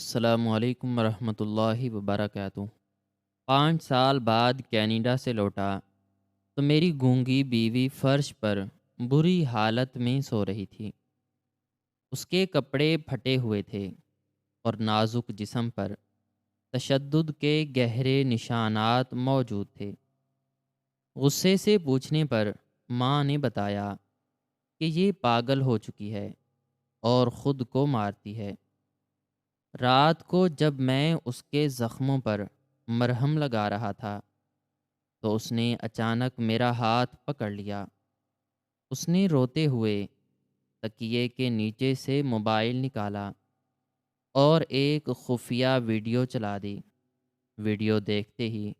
السلام علیکم ورحمۃ اللہ وبرکاتہ۔ 5 سال بعد کینیڈا سے لوٹا تو میری گونگی بیوی فرش پر بری حالت میں سو رہی تھی۔ اس کے کپڑے پھٹے ہوئے تھے اور نازک جسم پر تشدد کے گہرے نشانات موجود تھے۔ غصے سے پوچھنے پر ماں نے بتایا کہ یہ پاگل ہو چکی ہے اور خود کو مارتی ہے۔ رات کو جب میں اس کے زخموں پر مرہم لگا رہا تھا تو اس نے اچانک میرا ہاتھ پکڑ لیا۔ اس نے روتے ہوئے تکیے کے نیچے سے موبائل نکالا اور ایک خفیہ ویڈیو چلا دی۔ ویڈیو دیکھتے ہی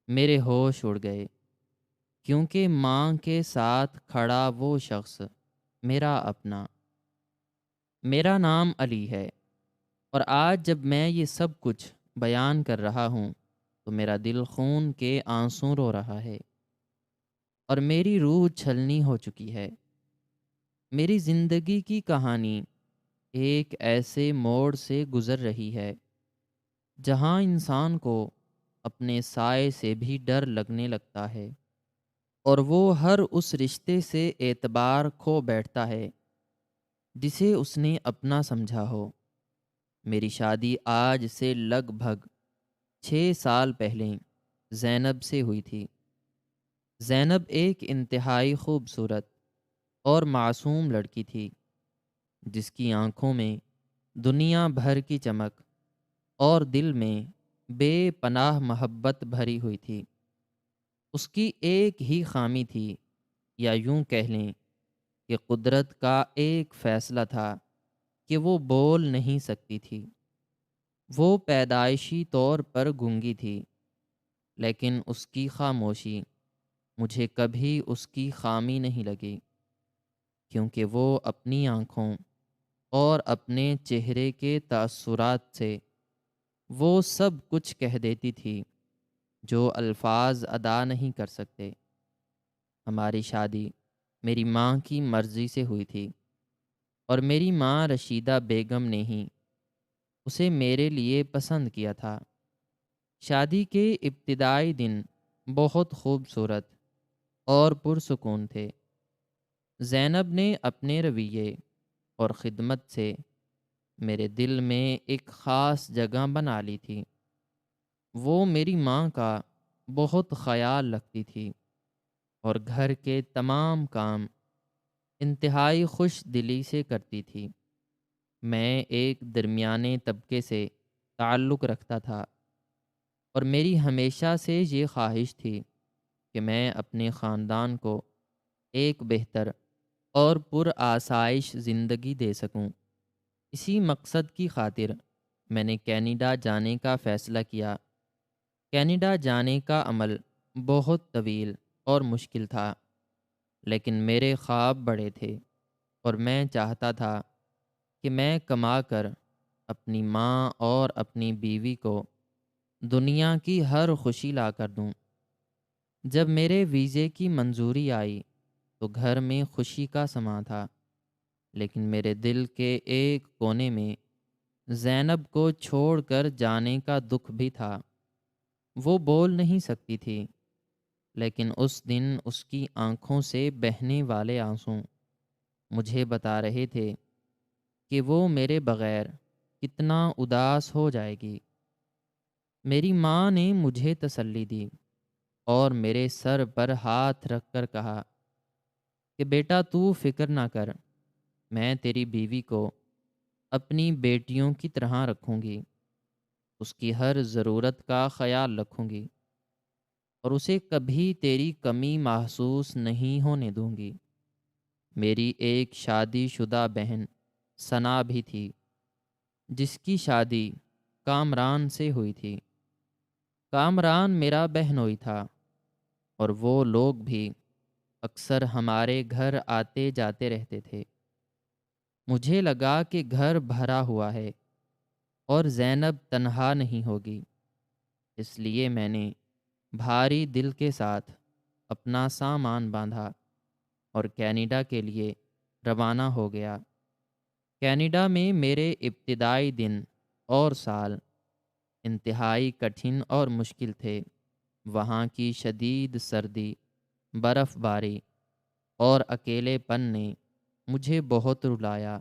میرے ہوش اڑ گئے، کیونکہ ماں کے ساتھ کھڑا وہ شخص میرا اپنا۔ میرا نام علی ہے، اور آج جب میں یہ سب کچھ بیان کر رہا ہوں تو میرا دل خون کے آنسوں رو رہا ہے اور میری روح چھلنی ہو چکی ہے۔ میری زندگی کی کہانی ایک ایسے موڑ سے گزر رہی ہے جہاں انسان کو اپنے سائے سے بھی ڈر لگنے لگتا ہے، اور وہ ہر اس رشتے سے اعتبار کھو بیٹھتا ہے جسے اس نے اپنا سمجھا ہو۔ میری شادی آج سے لگ بھگ 6 سال پہلے زینب سے ہوئی تھی۔ زینب ایک انتہائی خوبصورت اور معصوم لڑکی تھی، جس کی آنکھوں میں دنیا بھر کی چمک اور دل میں بے پناہ محبت بھری ہوئی تھی۔ اس کی ایک ہی خامی تھی، یا یوں کہہ لیں کہ قدرت کا ایک فیصلہ تھا کہ وہ بول نہیں سکتی تھی۔ وہ پیدائشی طور پر گونگی تھی، لیکن اس کی خاموشی مجھے کبھی اس کی خامی نہیں لگی، کیونکہ وہ اپنی آنکھوں اور اپنے چہرے کے تاثرات سے وہ سب کچھ کہہ دیتی تھی جو الفاظ ادا نہیں کر سکتے۔ ہماری شادی میری ماں کی مرضی سے ہوئی تھی، اور میری ماں رشیدہ بیگم نے ہی اسے میرے لیے پسند کیا تھا۔ شادی کے ابتدائی دن بہت خوبصورت اور پرسکون تھے۔ زینب نے اپنے رویے اور خدمت سے میرے دل میں ایک خاص جگہ بنا لی تھی۔ وہ میری ماں کا بہت خیال رکھتی تھی اور گھر کے تمام کام انتہائی خوش دلی سے کرتی تھی۔ میں ایک درمیانے طبقے سے تعلق رکھتا تھا، اور میری ہمیشہ سے یہ خواہش تھی کہ میں اپنے خاندان کو ایک بہتر اور پرآسائش زندگی دے سکوں۔ اسی مقصد کی خاطر میں نے کینیڈا جانے کا فیصلہ کیا۔ کینیڈا جانے کا عمل بہت طویل اور مشکل تھا، لیکن میرے خواب بڑے تھے، اور میں چاہتا تھا کہ میں کما کر اپنی ماں اور اپنی بیوی کو دنیا کی ہر خوشی لا کر دوں۔ جب میرے ویزے کی منظوری آئی تو گھر میں خوشی کا سماں تھا، لیکن میرے دل کے ایک کونے میں زینب کو چھوڑ کر جانے کا دکھ بھی تھا۔ وہ بول نہیں سکتی تھی، لیکن اس دن اس کی آنکھوں سے بہنے والے آنسوں مجھے بتا رہے تھے کہ وہ میرے بغیر کتنا اداس ہو جائے گی۔ میری ماں نے مجھے تسلی دی اور میرے سر پر ہاتھ رکھ کر کہا کہ بیٹا تو فکر نہ کر، میں تیری بیوی کو اپنی بیٹیوں کی طرح رکھوں گی، اس کی ہر ضرورت کا خیال رکھوں گی، اور اسے کبھی تیری کمی محسوس نہیں ہونے دوں گی۔ میری ایک شادی شدہ بہن ثنا بھی تھی، جس کی شادی کامران سے ہوئی تھی۔ کامران میرا بہنوئی تھا، اور وہ لوگ بھی اکثر ہمارے گھر آتے جاتے رہتے تھے۔ مجھے لگا کہ گھر بھرا ہوا ہے اور زینب تنہا نہیں ہوگی، اس لیے میں نے بھاری دل کے ساتھ اپنا سامان باندھا اور کینیڈا کے لیے روانہ ہو گیا۔ کینیڈا میں میرے ابتدائی دن اور سال انتہائی کٹھن اور مشکل تھے۔ وہاں کی شدید سردی، برف باری اور اکیلے پن نے مجھے بہت رلایا۔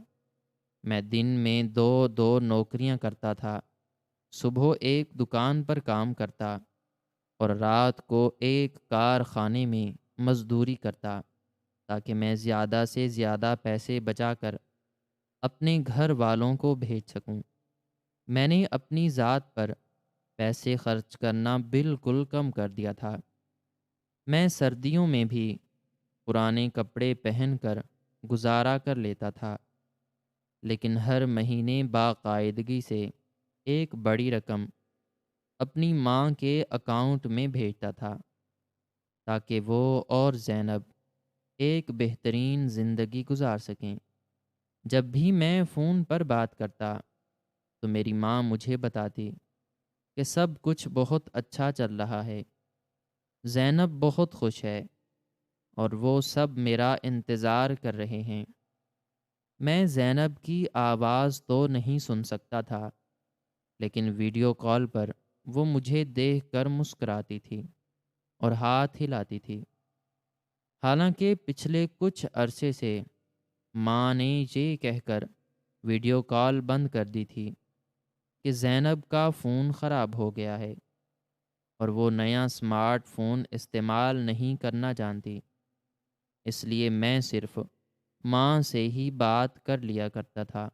میں دن میں دو دو نوکریاں کرتا تھا، صبح ایک دکان پر کام کرتا اور رات کو ایک کارخانے میں مزدوری کرتا، تاکہ میں زیادہ سے زیادہ پیسے بچا کر اپنے گھر والوں کو بھیج سکوں۔ میں نے اپنی ذات پر پیسے خرچ کرنا بالکل کم کر دیا تھا۔ میں سردیوں میں بھی پرانے کپڑے پہن کر گزارا کر لیتا تھا، لیکن ہر مہینے باقاعدگی سے ایک بڑی رقم اپنی ماں کے اکاؤنٹ میں بھیجتا تھا، تاکہ وہ اور زینب ایک بہترین زندگی گزار سکیں۔ جب بھی میں فون پر بات کرتا تو میری ماں مجھے بتاتی کہ سب کچھ بہت اچھا چل رہا ہے، زینب بہت خوش ہے اور وہ سب میرا انتظار کر رہے ہیں۔ میں زینب کی آواز تو نہیں سن سکتا تھا، لیکن ویڈیو کال پر وہ مجھے دیکھ کر مسکراتی تھی اور ہاتھ ہلاتی تھی۔ حالانکہ پچھلے کچھ عرصے سے ماں نے یہ کہہ کر ویڈیو کال بند کر دی تھی کہ زینب کا فون خراب ہو گیا ہے اور وہ نیا اسمارٹ فون استعمال نہیں کرنا جانتی، اس لیے میں صرف ماں سے ہی بات کر لیا کرتا تھا۔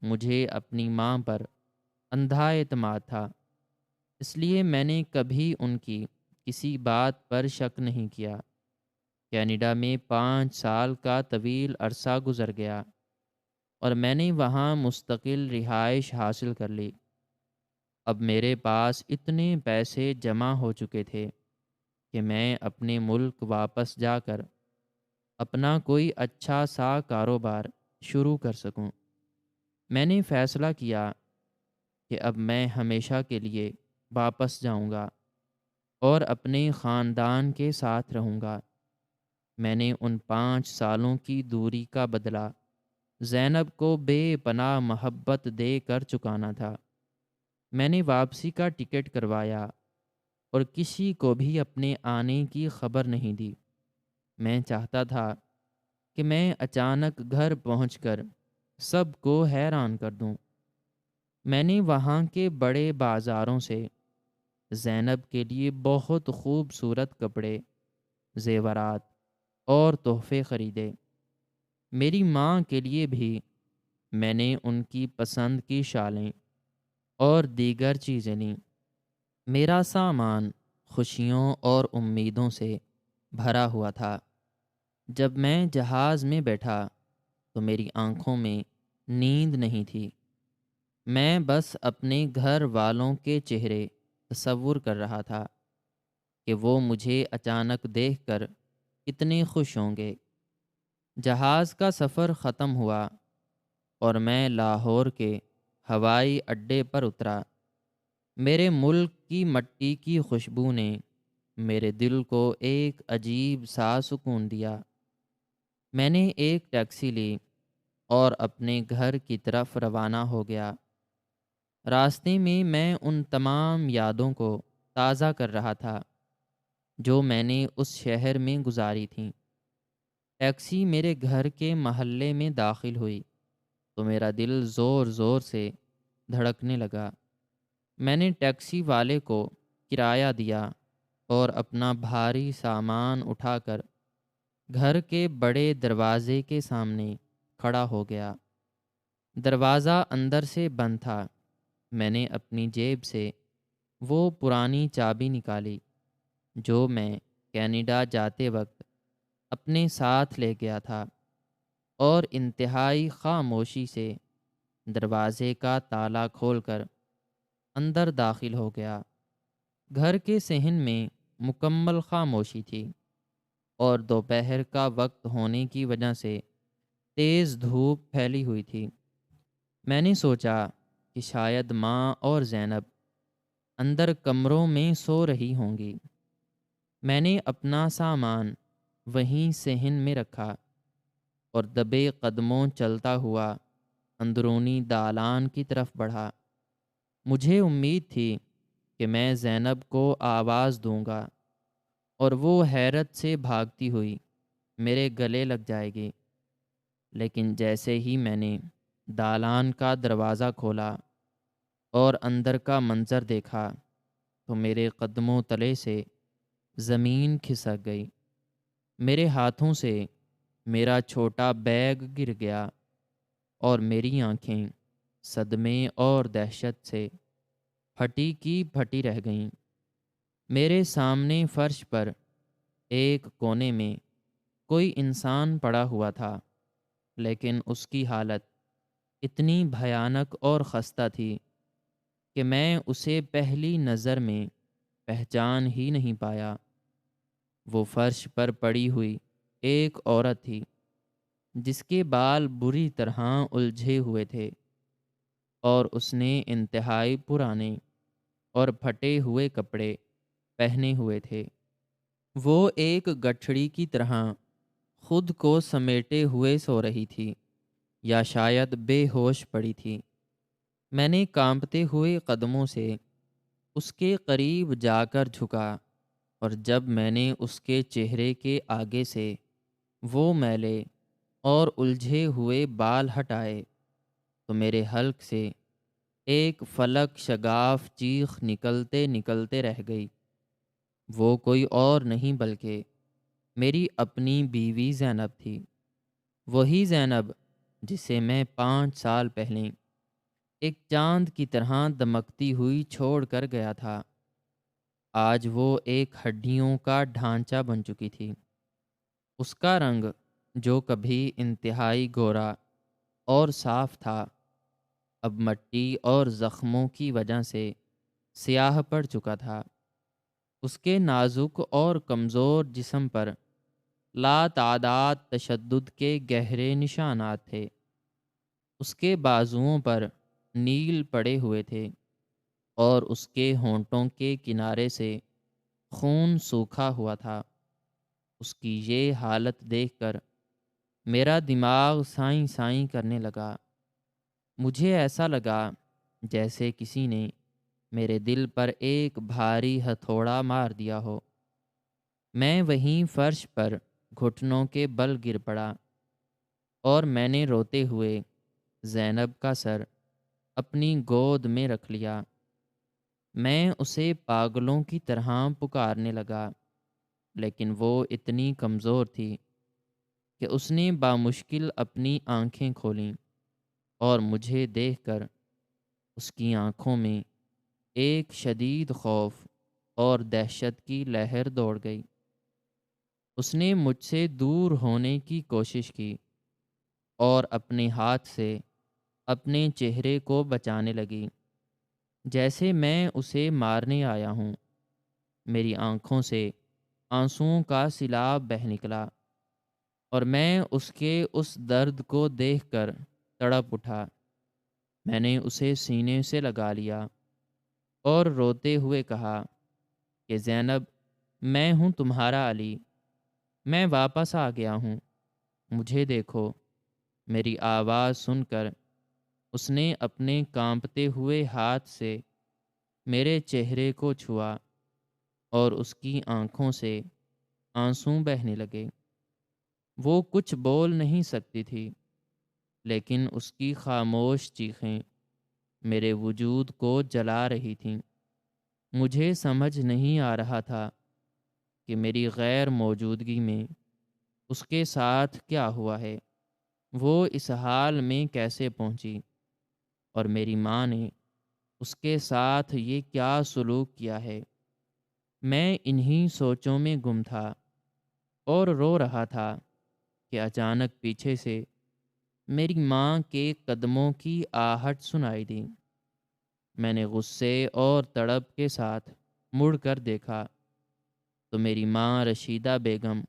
مجھے اپنی ماں پر اندھا اعتماد تھا، اس لیے میں نے کبھی ان کی کسی بات پر شک نہیں کیا۔ کینیڈا میں 5 سال کا طویل عرصہ گزر گیا اور میں نے وہاں مستقل رہائش حاصل کر لی۔ اب میرے پاس اتنے پیسے جمع ہو چکے تھے کہ میں اپنے ملک واپس جا کر اپنا کوئی اچھا سا کاروبار شروع کر سکوں۔ میں نے فیصلہ کیا کہ اب میں ہمیشہ کے لیے واپس جاؤں گا اور اپنے خاندان کے ساتھ رہوں گا۔ میں نے ان 5 سالوں کی دوری کا بدلہ زینب کو بے پناہ محبت دے کر چکانا تھا۔ میں نے واپسی کا ٹکٹ کروایا اور کسی کو بھی اپنے آنے کی خبر نہیں دی۔ میں چاہتا تھا کہ میں اچانک گھر پہنچ کر سب کو حیران کر دوں۔ میں نے وہاں کے بڑے بازاروں سے زینب کے لیے بہت خوبصورت کپڑے، زیورات اور تحفے خریدے۔ میری ماں کے لیے بھی میں نے ان کی پسند کی شالیں اور دیگر چیزیں لیں۔ میرا سامان خوشیوں اور امیدوں سے بھرا ہوا تھا۔ جب میں جہاز میں بیٹھا تو میری آنکھوں میں نیند نہیں تھی۔ میں بس اپنے گھر والوں کے چہرے تصور کر رہا تھا کہ وہ مجھے اچانک دیکھ کر کتنے خوش ہوں گے۔ جہاز کا سفر ختم ہوا اور میں لاہور کے ہوائی اڈے پر اترا۔ میرے ملک کی مٹی کی خوشبو نے میرے دل کو ایک عجیب سا سکون دیا۔ میں نے ایک ٹیکسی لی اور اپنے گھر کی طرف روانہ ہو گیا۔ راستے میں میں ان تمام یادوں کو تازہ کر رہا تھا جو میں نے اس شہر میں گزاری تھیں۔ ٹیکسی میرے گھر کے محلے میں داخل ہوئی تو میرا دل زور زور سے دھڑکنے لگا۔ میں نے ٹیکسی والے کو کرایہ دیا اور اپنا بھاری سامان اٹھا کر گھر کے بڑے دروازے کے سامنے کھڑا ہو گیا۔ دروازہ اندر سے بند تھا۔ میں نے اپنی جیب سے وہ پرانی چابی نکالی جو میں کینیڈا جاتے وقت اپنے ساتھ لے گیا تھا اور انتہائی خاموشی سے دروازے کا تالا کھول کر اندر داخل ہو گیا۔ گھر کے صحن میں مکمل خاموشی تھی اور دوپہر کا وقت ہونے کی وجہ سے تیز دھوپ پھیلی ہوئی تھی۔ میں نے سوچا کہ شاید ماں اور زینب اندر کمروں میں سو رہی ہوں گی۔ میں نے اپنا سامان وہیں صحن میں رکھا اور دبے قدموں چلتا ہوا اندرونی دالان کی طرف بڑھا۔ مجھے امید تھی کہ میں زینب کو آواز دوں گا اور وہ حیرت سے بھاگتی ہوئی میرے گلے لگ جائے گی، لیکن جیسے ہی میں نے دالان کا دروازہ کھولا اور اندر کا منظر دیکھا تو میرے قدموں تلے سے زمین کھسک گئی، میرے ہاتھوں سے میرا چھوٹا بیگ گر گیا اور میری آنکھیں صدمے اور دہشت سے پھٹی کی پھٹی رہ گئیں۔ میرے سامنے فرش پر ایک کونے میں کوئی انسان پڑا ہوا تھا، لیکن اس کی حالت اتنی بھیانک اور خستہ تھی کہ میں اسے پہلی نظر میں پہچان ہی نہیں پایا۔ وہ فرش پر پڑی ہوئی ایک عورت تھی جس کے بال بری طرح الجھے ہوئے تھے اور اس نے انتہائی پرانے اور پھٹے ہوئے کپڑے پہنے ہوئے تھے۔ وہ ایک گٹھڑی کی طرح خود کو سمیٹے ہوئے سو رہی تھی یا شاید بے ہوش پڑی تھی۔ میں نے کانپتے ہوئے قدموں سے اس کے قریب جا کر جھکا اور جب میں نے اس کے چہرے کے آگے سے وہ میلے اور الجھے ہوئے بال ہٹائے تو میرے حلق سے ایک فلک شگاف چیخ نکلتے نکلتے رہ گئی۔ وہ کوئی اور نہیں بلکہ میری اپنی بیوی زینب تھی، وہی زینب جسے میں 5 سال پہلے ایک چاند کی طرح دمکتی ہوئی چھوڑ کر گیا تھا۔ آج وہ ایک ہڈیوں کا ڈھانچہ بن چکی تھی۔ اس کا رنگ جو کبھی انتہائی گورا اور صاف تھا، اب مٹی اور زخموں کی وجہ سے سیاہ پڑ چکا تھا۔ اس کے نازک اور کمزور جسم پر لاتعداد تشدد کے گہرے نشانات تھے۔ اس کے بازوؤں پر نیل پڑے ہوئے تھے اور اس کے ہونٹوں کے کنارے سے خون سوکھا ہوا تھا۔ اس کی یہ حالت دیکھ کر میرا دماغ سائیں سائیں کرنے لگا۔ مجھے ایسا لگا جیسے کسی نے میرے دل پر ایک بھاری ہتھوڑا مار دیا ہو۔ میں وہیں فرش پر گھٹنوں کے بل گر پڑا اور میں نے روتے ہوئے زینب کا سر اپنی گود میں رکھ لیا۔ میں اسے پاگلوں کی طرح پکارنے لگا، لیکن وہ اتنی کمزور تھی کہ اس نے بامشکل اپنی آنکھیں کھولیں اور مجھے دیکھ کر اس کی آنکھوں میں ایک شدید خوف اور دہشت کی لہر دوڑ گئی۔ اس نے مجھ سے دور ہونے کی کوشش کی اور اپنے ہاتھ سے اپنے چہرے کو بچانے لگی، جیسے میں اسے مارنے آیا ہوں۔ میری آنکھوں سے آنسوؤں کا سیلاب بہہ نکلا اور میں اس کے اس درد کو دیکھ کر تڑپ اٹھا۔ میں نے اسے سینے سے لگا لیا اور روتے ہوئے کہا کہ زینب، میں ہوں تمہارا علی، میں واپس آ گیا ہوں، مجھے دیکھو۔ میری آواز سن کر اس نے اپنے کانپتے ہوئے ہاتھ سے میرے چہرے کو چھوا اور اس کی آنکھوں سے آنسو بہنے لگے۔ وہ کچھ بول نہیں سکتی تھی، لیکن اس کی خاموش چیخیں میرے وجود کو جلا رہی تھیں۔ مجھے سمجھ نہیں آ رہا تھا کہ میری غیر موجودگی میں اس کے ساتھ کیا ہوا ہے، وہ اس حال میں کیسے پہنچی، اور میری ماں نے اس کے ساتھ یہ کیا سلوک کیا ہے۔ میں انہی سوچوں میں گم تھا اور رو رہا تھا کہ اچانک پیچھے سے میری ماں کے قدموں کی آہٹ سنائی دی۔ میں نے غصے اور تڑپ کے ساتھ مڑ کر دیکھا تو میری ماں رشیدہ بیگم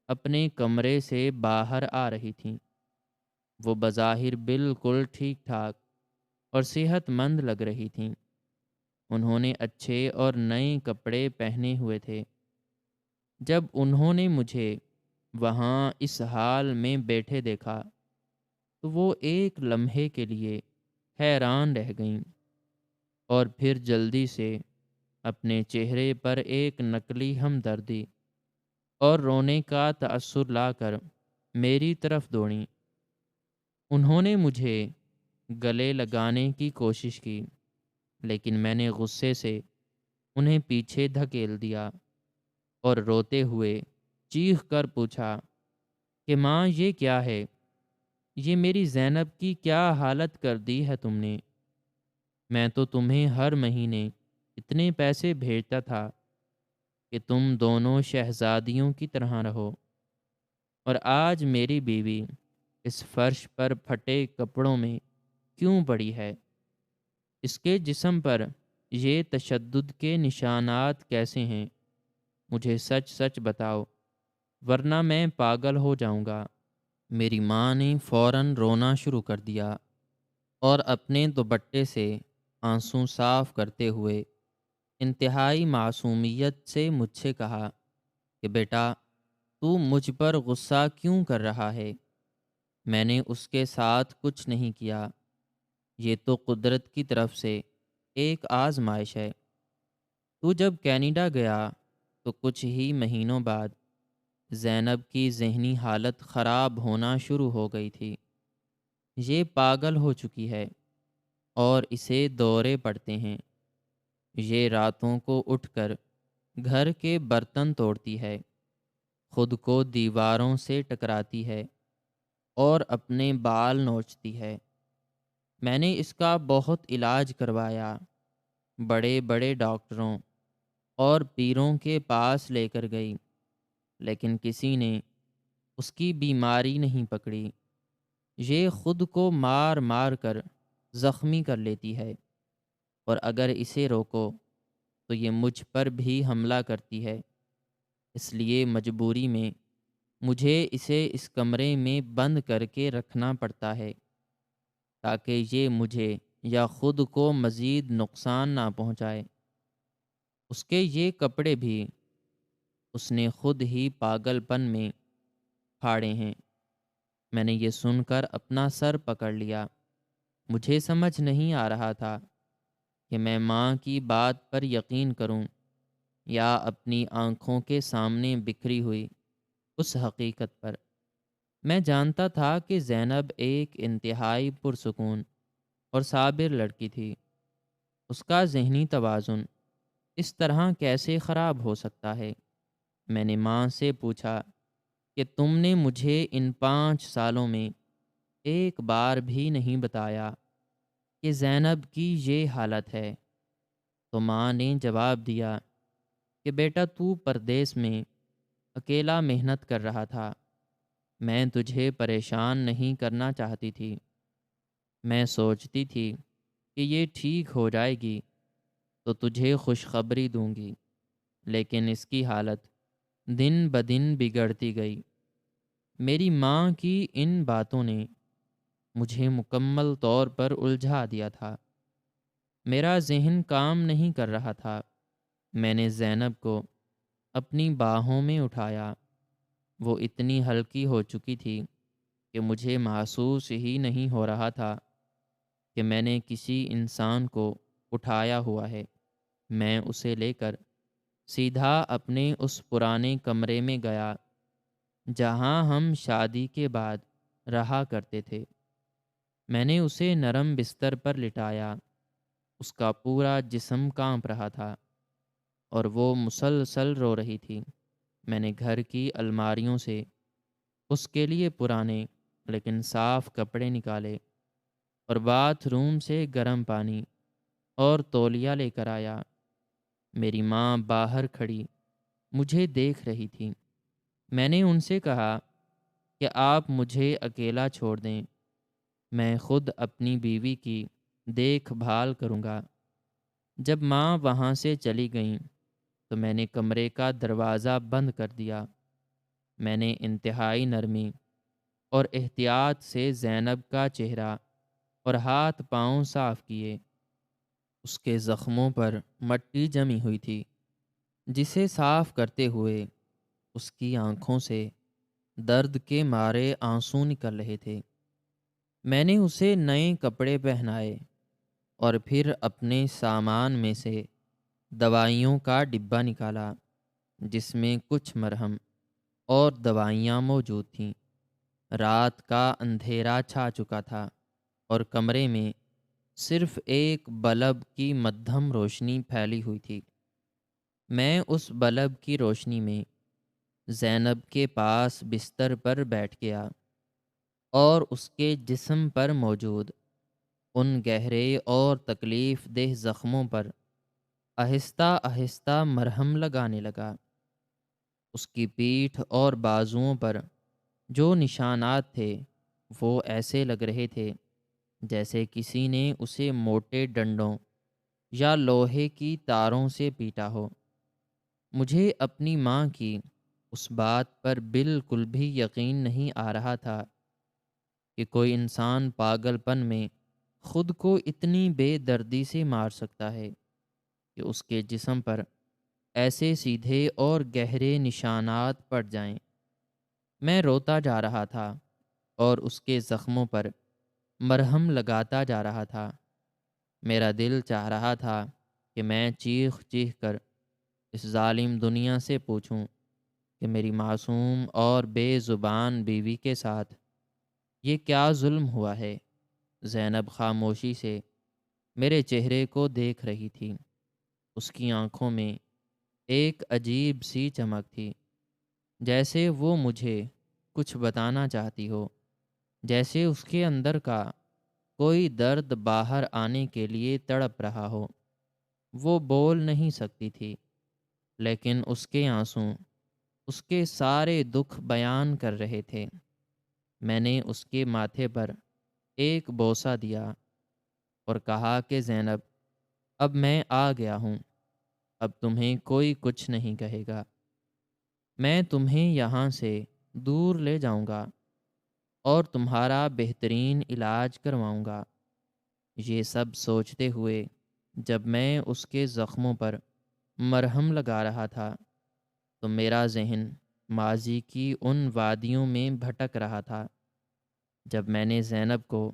اپنے کمرے سے باہر آ رہی تھیں۔ وہ بظاہر بالکل ٹھیک ٹھاک اور صحت مند لگ رہی تھیں۔ انہوں نے اچھے اور نئے کپڑے پہنے ہوئے تھے۔ جب انہوں نے مجھے وہاں اس حال میں بیٹھے دیکھا تو وہ ایک لمحے کے لیے حیران رہ گئیں اور پھر جلدی سے اپنے چہرے پر ایک نقلی ہمدردی اور رونے کا تأثر لا کر میری طرف دوڑیں۔ انہوں نے مجھے گلے لگانے کی کوشش کی، لیکن میں نے غصے سے انہیں پیچھے دھکیل دیا اور روتے ہوئے چیخ کر پوچھا کہ ماں یہ کیا ہے؟ یہ میری زینب کی کیا حالت کر دی ہے تم نے؟ میں تو تمہیں ہر مہینے اتنے پیسے بھیجتا تھا کہ تم دونوں شہزادیوں کی طرح رہو، اور آج میری بیوی اس فرش پر پھٹے کپڑوں میں کیوں پڑی ہے؟ اس کے جسم پر یہ تشدد کے نشانات کیسے ہیں؟ مجھے سچ سچ بتاؤ، ورنہ میں پاگل ہو جاؤں گا۔ میری ماں نے فوراً رونا شروع کر دیا اور اپنے دوپٹے سے آنسو صاف کرتے ہوئے انتہائی معصومیت سے مجھ سے کہا کہ بیٹا، تو مجھ پر غصہ کیوں کر رہا ہے؟ میں نے اس کے ساتھ کچھ نہیں کیا، یہ تو قدرت کی طرف سے ایک آزمائش ہے۔ تو جب کینیڈا گیا تو کچھ ہی مہینوں بعد زینب کی ذہنی حالت خراب ہونا شروع ہو گئی تھی۔ یہ پاگل ہو چکی ہے اور اسے دورے پڑتے ہیں۔ یہ راتوں کو اٹھ کر گھر کے برتن توڑتی ہے، خود کو دیواروں سے ٹکراتی ہے اور اپنے بال نوچتی ہے۔ میں نے اس کا بہت علاج کروایا، بڑے بڑے ڈاکٹروں اور پیروں کے پاس لے کر گئی، لیکن کسی نے اس کی بیماری نہیں پکڑی۔ یہ خود کو مار مار کر زخمی کر لیتی ہے، اور اگر اسے روکو تو یہ مجھ پر بھی حملہ کرتی ہے۔ اس لیے مجبوری میں مجھے اسے اس کمرے میں بند کر کے رکھنا پڑتا ہے تاکہ یہ مجھے یا خود کو مزید نقصان نہ پہنچائے۔ اس کے یہ کپڑے بھی اس نے خود ہی پاگل پن میں پھاڑے ہیں۔ میں نے یہ سن کر اپنا سر پکڑ لیا۔ مجھے سمجھ نہیں آ رہا تھا کہ میں ماں کی بات پر یقین کروں یا اپنی آنکھوں کے سامنے بکھری ہوئی اس حقیقت پر۔ میں جانتا تھا کہ زینب ایک انتہائی پرسکون اور صابر لڑکی تھی۔ اس کا ذہنی توازن اس طرح کیسے خراب ہو سکتا ہے؟ میں نے ماں سے پوچھا کہ تم نے مجھے ان 5 سالوں میں ایک بار بھی نہیں بتایا کہ زینب کی یہ حالت ہے۔ تو ماں نے جواب دیا کہ بیٹا، تو پردیس میں اکیلا محنت کر رہا تھا، میں تجھے پریشان نہیں کرنا چاہتی تھی۔ میں سوچتی تھی کہ یہ ٹھیک ہو جائے گی تو تجھے خوشخبری دوں گی، لیکن اس کی حالت دن بدن بگڑتی گئی۔ میری ماں کی ان باتوں نے مجھے مکمل طور پر الجھا دیا تھا۔ میرا ذہن کام نہیں کر رہا تھا۔ میں نے زینب کو اپنی باہوں میں اٹھایا۔ وہ اتنی ہلکی ہو چکی تھی کہ مجھے محسوس ہی نہیں ہو رہا تھا کہ میں نے کسی انسان کو اٹھایا ہوا ہے۔ میں اسے لے کر سیدھا اپنے اس پرانے کمرے میں گیا جہاں ہم شادی کے بعد رہا کرتے تھے۔ میں نے اسے نرم بستر پر لٹایا۔ اس کا پورا جسم کانپ رہا تھا اور وہ مسلسل رو رہی تھی۔ میں نے گھر کی الماریوں سے اس کے لیے پرانے لیکن صاف کپڑے نکالے اور باتھ روم سے گرم پانی اور تولیہ لے کر آیا۔ میری ماں باہر کھڑی مجھے دیکھ رہی تھی۔ میں نے ان سے کہا کہ آپ مجھے اکیلا چھوڑ دیں، میں خود اپنی بیوی کی دیکھ بھال کروں گا۔ جب ماں وہاں سے چلی گئیں تو میں نے کمرے کا دروازہ بند کر دیا۔ میں نے انتہائی نرمی اور احتیاط سے زینب کا چہرہ اور ہاتھ پاؤں صاف کیے۔ اس کے زخموں پر مٹی جمی ہوئی تھی، جسے صاف کرتے ہوئے اس کی آنکھوں سے درد کے مارے آنسو نکل رہے تھے۔ میں نے اسے نئے کپڑے پہنائے اور پھر اپنے سامان میں سے دوائیوں کا ڈبہ نکالا جس میں کچھ مرہم اور دوائیاں موجود تھیں۔ رات کا اندھیرا چھا چکا تھا اور کمرے میں صرف ایک بلب کی مدھم روشنی پھیلی ہوئی تھی۔ میں اس بلب کی روشنی میں زینب کے پاس بستر پر بیٹھ گیا اور اس کے جسم پر موجود ان گہرے اور تکلیف دہ زخموں پر آہستہ آہستہ مرہم لگانے لگا۔ اس کی پیٹھ اور بازوؤں پر جو نشانات تھے وہ ایسے لگ رہے تھے جیسے کسی نے اسے موٹے ڈنڈوں یا لوہے کی تاروں سے پیٹا ہو۔ مجھے اپنی ماں کی اس بات پر بالکل بھی یقین نہیں آ رہا تھا کہ کوئی انسان پاگل پن میں خود کو اتنی بے دردی سے مار سکتا ہے کہ اس کے جسم پر ایسے سیدھے اور گہرے نشانات پڑ جائیں۔ میں روتا جا رہا تھا اور اس کے زخموں پر مرہم لگاتا جا رہا تھا۔ میرا دل چاہ رہا تھا کہ میں چیخ چیخ کر اس ظالم دنیا سے پوچھوں کہ میری معصوم اور بے زبان بیوی کے ساتھ یہ کیا ظلم ہوا ہے۔ زینب خاموشی سے میرے چہرے کو دیکھ رہی تھی۔ اس کی آنکھوں میں ایک عجیب سی چمک تھی، جیسے وہ مجھے کچھ بتانا چاہتی ہو، جیسے اس کے اندر کا کوئی درد باہر آنے کے لیے تڑپ رہا ہو۔ وہ بول نہیں سکتی تھی، لیکن اس کے آنسوں اس کے سارے دکھ بیان کر رہے تھے۔ میں نے اس کے ماتھے پر ایک بوسہ دیا اور کہا کہ زینب، اب میں آ گیا ہوں، اب تمہیں کوئی کچھ نہیں کہے گا۔ میں تمہیں یہاں سے دور لے جاؤں گا اور تمہارا بہترین علاج کرواؤں گا۔ یہ سب سوچتے ہوئے جب میں اس کے زخموں پر مرہم لگا رہا تھا تو میرا ذہن ماضی کی ان وادیوں میں بھٹک رہا تھا جب میں نے زینب کو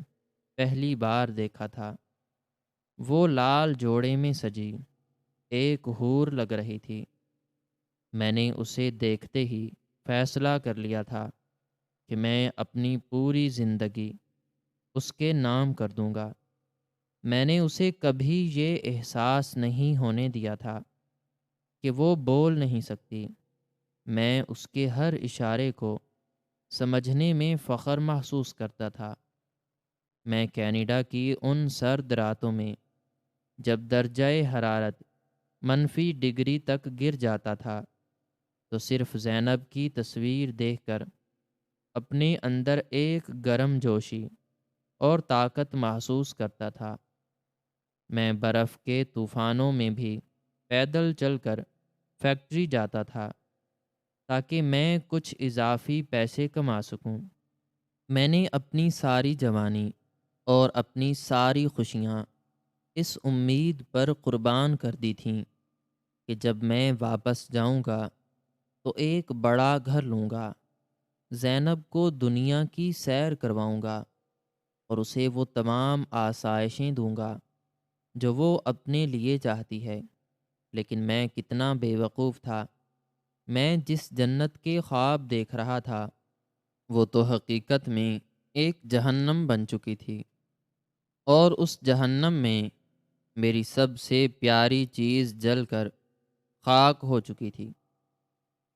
پہلی بار دیکھا تھا۔ وہ لال جوڑے میں سجی ایک حور لگ رہی تھی۔ میں نے اسے دیکھتے ہی فیصلہ کر لیا تھا کہ میں اپنی پوری زندگی اس کے نام کر دوں گا۔ میں نے اسے کبھی یہ احساس نہیں ہونے دیا تھا کہ وہ بول نہیں سکتی۔ میں اس کے ہر اشارے کو سمجھنے میں فخر محسوس کرتا تھا۔ میں کینیڈا کی ان سرد راتوں میں جب درجہ حرارت -ڈگری تک گر جاتا تھا تو صرف زینب کی تصویر دیکھ کر اپنے اندر ایک گرم جوشی اور طاقت محسوس کرتا تھا۔ میں برف کے طوفانوں میں بھی پیدل چل کر فیکٹری جاتا تھا تاکہ میں کچھ اضافی پیسے کما سکوں۔ میں نے اپنی ساری جوانی اور اپنی ساری خوشیاں اس امید پر قربان کر دی تھیں کہ جب میں واپس جاؤں گا تو ایک بڑا گھر لوں گا، زینب کو دنیا کی سیر کرواؤں گا اور اسے وہ تمام آسائشیں دوں گا جو وہ اپنے لیے چاہتی ہے۔ لیکن میں کتنا بے وقوف تھا۔ میں جس جنت کے خواب دیکھ رہا تھا وہ تو حقیقت میں ایک جہنم بن چکی تھی، اور اس جہنم میں میری سب سے پیاری چیز جل کر خاک ہو چکی تھی۔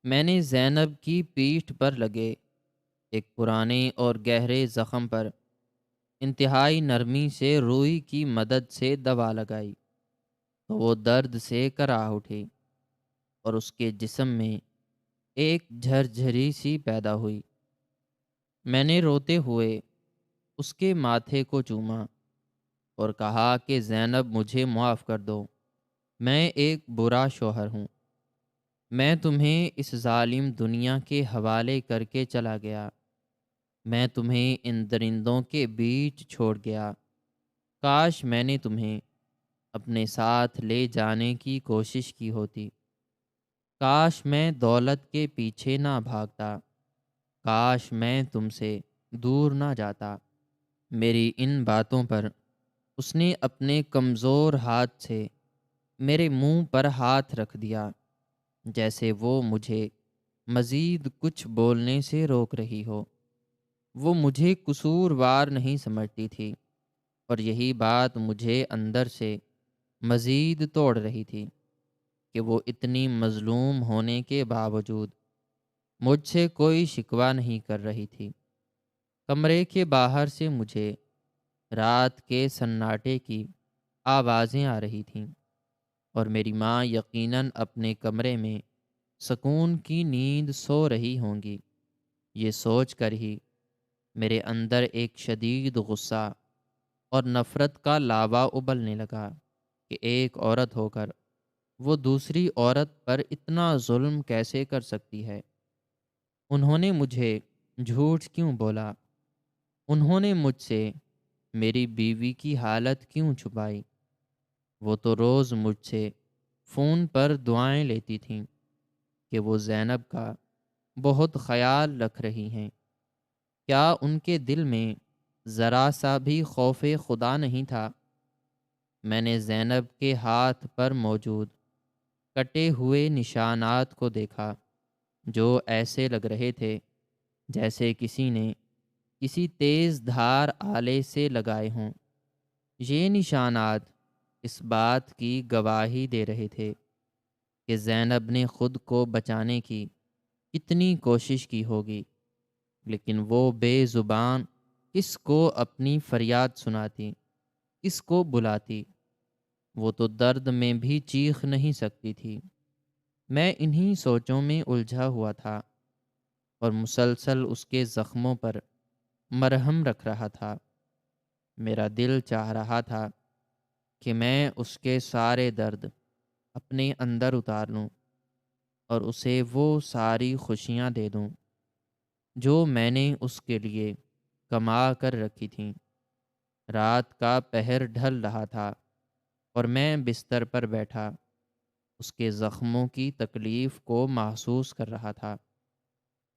میں نے زینب کی پیٹھ پر لگے ایک پرانے اور گہرے زخم پر انتہائی نرمی سے روئی کی مدد سے دوا لگائی تو وہ درد سے کراہ اٹھی اور اس کے جسم میں ایک جھرجھری سی پیدا ہوئی۔ میں نے روتے ہوئے اس کے ماتھے کو چوما اور کہا کہ زینب، مجھے معاف کر دو، میں ایک برا شوہر ہوں۔ میں تمہیں اس ظالم دنیا کے حوالے کر کے چلا گیا۔ میں تمہیں ان درندوں کے بیچ چھوڑ گیا۔ کاش میں نے تمہیں اپنے ساتھ لے جانے کی کوشش کی ہوتی۔ کاش میں دولت کے پیچھے نہ بھاگتا۔ کاش میں تم سے دور نہ جاتا۔ میری ان باتوں پر اس نے اپنے کمزور ہاتھ سے میرے منہ پر ہاتھ رکھ دیا، جیسے وہ مجھے مزید کچھ بولنے سے روک رہی ہو۔ وہ مجھے قصوروار نہیں سمجھتی تھی، اور یہی بات مجھے اندر سے مزید توڑ رہی تھی کہ وہ اتنی مظلوم ہونے کے باوجود مجھ سے کوئی شکوہ نہیں کر رہی تھی۔ کمرے کے باہر سے مجھے رات کے سناٹے کی آوازیں آ رہی تھیں، اور میری ماں یقیناً اپنے کمرے میں سکون کی نیند سو رہی ہوں گی۔ یہ سوچ کر ہی میرے اندر ایک شدید غصہ اور نفرت کا لاوا ابلنے لگا کہ ایک عورت ہو کر وہ دوسری عورت پر اتنا ظلم کیسے کر سکتی ہے؟ انہوں نے مجھے جھوٹ کیوں بولا؟ انہوں نے مجھ سے میری بیوی کی حالت کیوں چھپائی؟ وہ تو روز مجھ سے فون پر دعائیں لیتی تھیں کہ وہ زینب کا بہت خیال رکھ رہی ہیں۔ کیا ان کے دل میں ذرا سا بھی خوف خدا نہیں تھا؟ میں نے زینب کے ہاتھ پر موجود کٹے ہوئے نشانات کو دیکھا، جو ایسے لگ رہے تھے جیسے کسی نے کسی تیز دھار آلے سے لگائے ہوں۔ یہ نشانات اس بات کی گواہی دے رہے تھے کہ زینب نے خود کو بچانے کی کتنی کوشش کی ہوگی، لیکن وہ بے زبان کس کو اپنی فریاد سناتی، کس کو بلاتی؟ وہ تو درد میں بھی چیخ نہیں سکتی تھی۔ میں انہی سوچوں میں الجھا ہوا تھا اور مسلسل اس کے زخموں پر مرہم رکھ رہا تھا۔ میرا دل چاہ رہا تھا کہ میں اس کے سارے درد اپنے اندر اتار لوں اور اسے وہ ساری خوشیاں دے دوں جو میں نے اس کے لیے کما کر رکھی تھیں۔ رات کا پہر ڈھل رہا تھا اور میں بستر پر بیٹھا اس کے زخموں کی تکلیف کو محسوس کر رہا تھا۔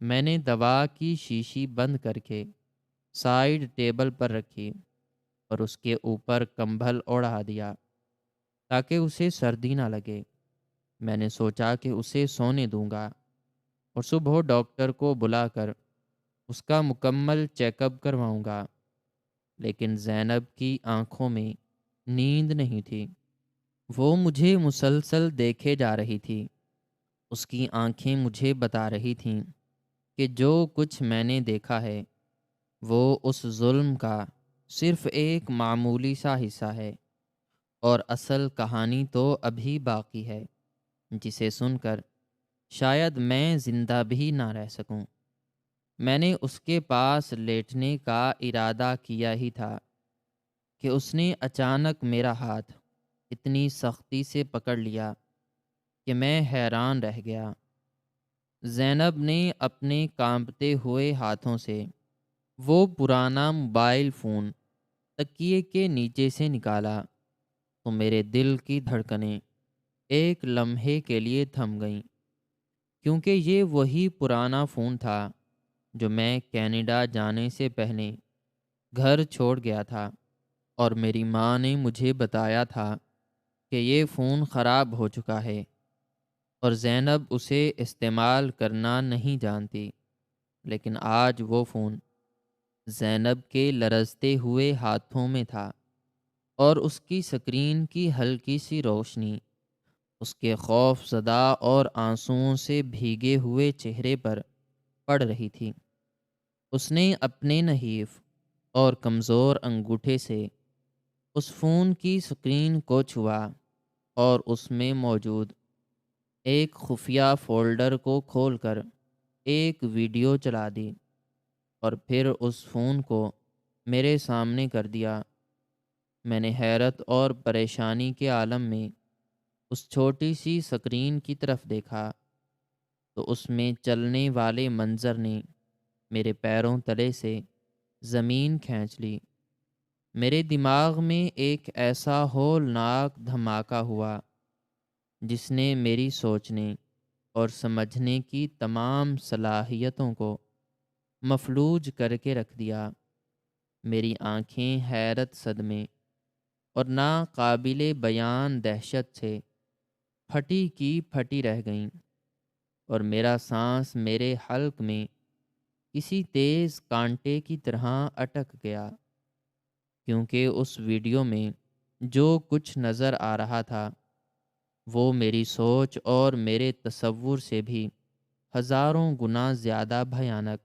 میں نے دوا کی شیشی بند کر کے سائیڈ ٹیبل پر رکھی اور اس کے اوپر کمبل اوڑھا دیا تاکہ اسے سردی نہ لگے۔ میں نے سوچا کہ اسے سونے دوں گا اور صبح ڈاکٹر کو بلا کر اس کا مکمل چیک اپ کرواؤں گا، لیکن زینب کی آنکھوں میں نیند نہیں تھی۔ وہ مجھے مسلسل دیکھے جا رہی تھی۔ اس کی آنکھیں مجھے بتا رہی تھیں کہ جو کچھ میں نے دیکھا ہے وہ اس ظلم کا صرف ایک معمولی سا حصہ ہے، اور اصل کہانی تو ابھی باقی ہے، جسے سن کر شاید میں زندہ بھی نہ رہ سکوں۔ میں نے اس کے پاس لیٹنے کا ارادہ کیا ہی تھا کہ اس نے اچانک میرا ہاتھ اتنی سختی سے پکڑ لیا کہ میں حیران رہ گیا۔ زینب نے اپنے کانپتے ہوئے ہاتھوں سے وہ پرانا موبائل فون تکیے کے نیچے سے نکالا تو میرے دل کی دھڑکنیں ایک لمحے کے لیے تھم گئیں، کیونکہ یہ وہی پرانا فون تھا جو میں کینیڈا جانے سے پہلے گھر چھوڑ گیا تھا، اور میری ماں نے مجھے بتایا تھا کہ یہ فون خراب ہو چکا ہے اور زینب اسے استعمال کرنا نہیں جانتی۔ لیکن آج وہ فون زینب کے لرزتے ہوئے ہاتھوں میں تھا، اور اس کی سکرین کی ہلکی سی روشنی اس کے خوف زدہ اور آنسوؤں سے بھیگے ہوئے چہرے پر پڑ رہی تھی۔ اس نے اپنے نحیف اور کمزور انگوٹھے سے اس فون کی سکرین کو چھوا اور اس میں موجود ایک خفیہ فولڈر کو کھول کر ایک ویڈیو چلا دی، اور پھر اس فون کو میرے سامنے کر دیا۔ میں نے حیرت اور پریشانی کے عالم میں اس چھوٹی سی سکرین کی طرف دیکھا تو اس میں چلنے والے منظر نے میرے پیروں تلے سے زمین کھینچ لی۔ میرے دماغ میں ایک ایسا ہولناک دھماکہ ہوا جس نے میری سوچنے اور سمجھنے کی تمام صلاحیتوں کو مفلوج کر کے رکھ دیا۔ میری آنکھیں حیرت صدمے اور ناقابل بیان دہشت سے پھٹی کی پھٹی رہ گئیں، اور میرا سانس میرے حلق میں کسی تیز کانٹے کی طرح اٹک گیا، کیونکہ اس ویڈیو میں جو کچھ نظر آ رہا تھا وہ میری سوچ اور میرے تصور سے بھی ہزاروں گنا زیادہ بھیانک،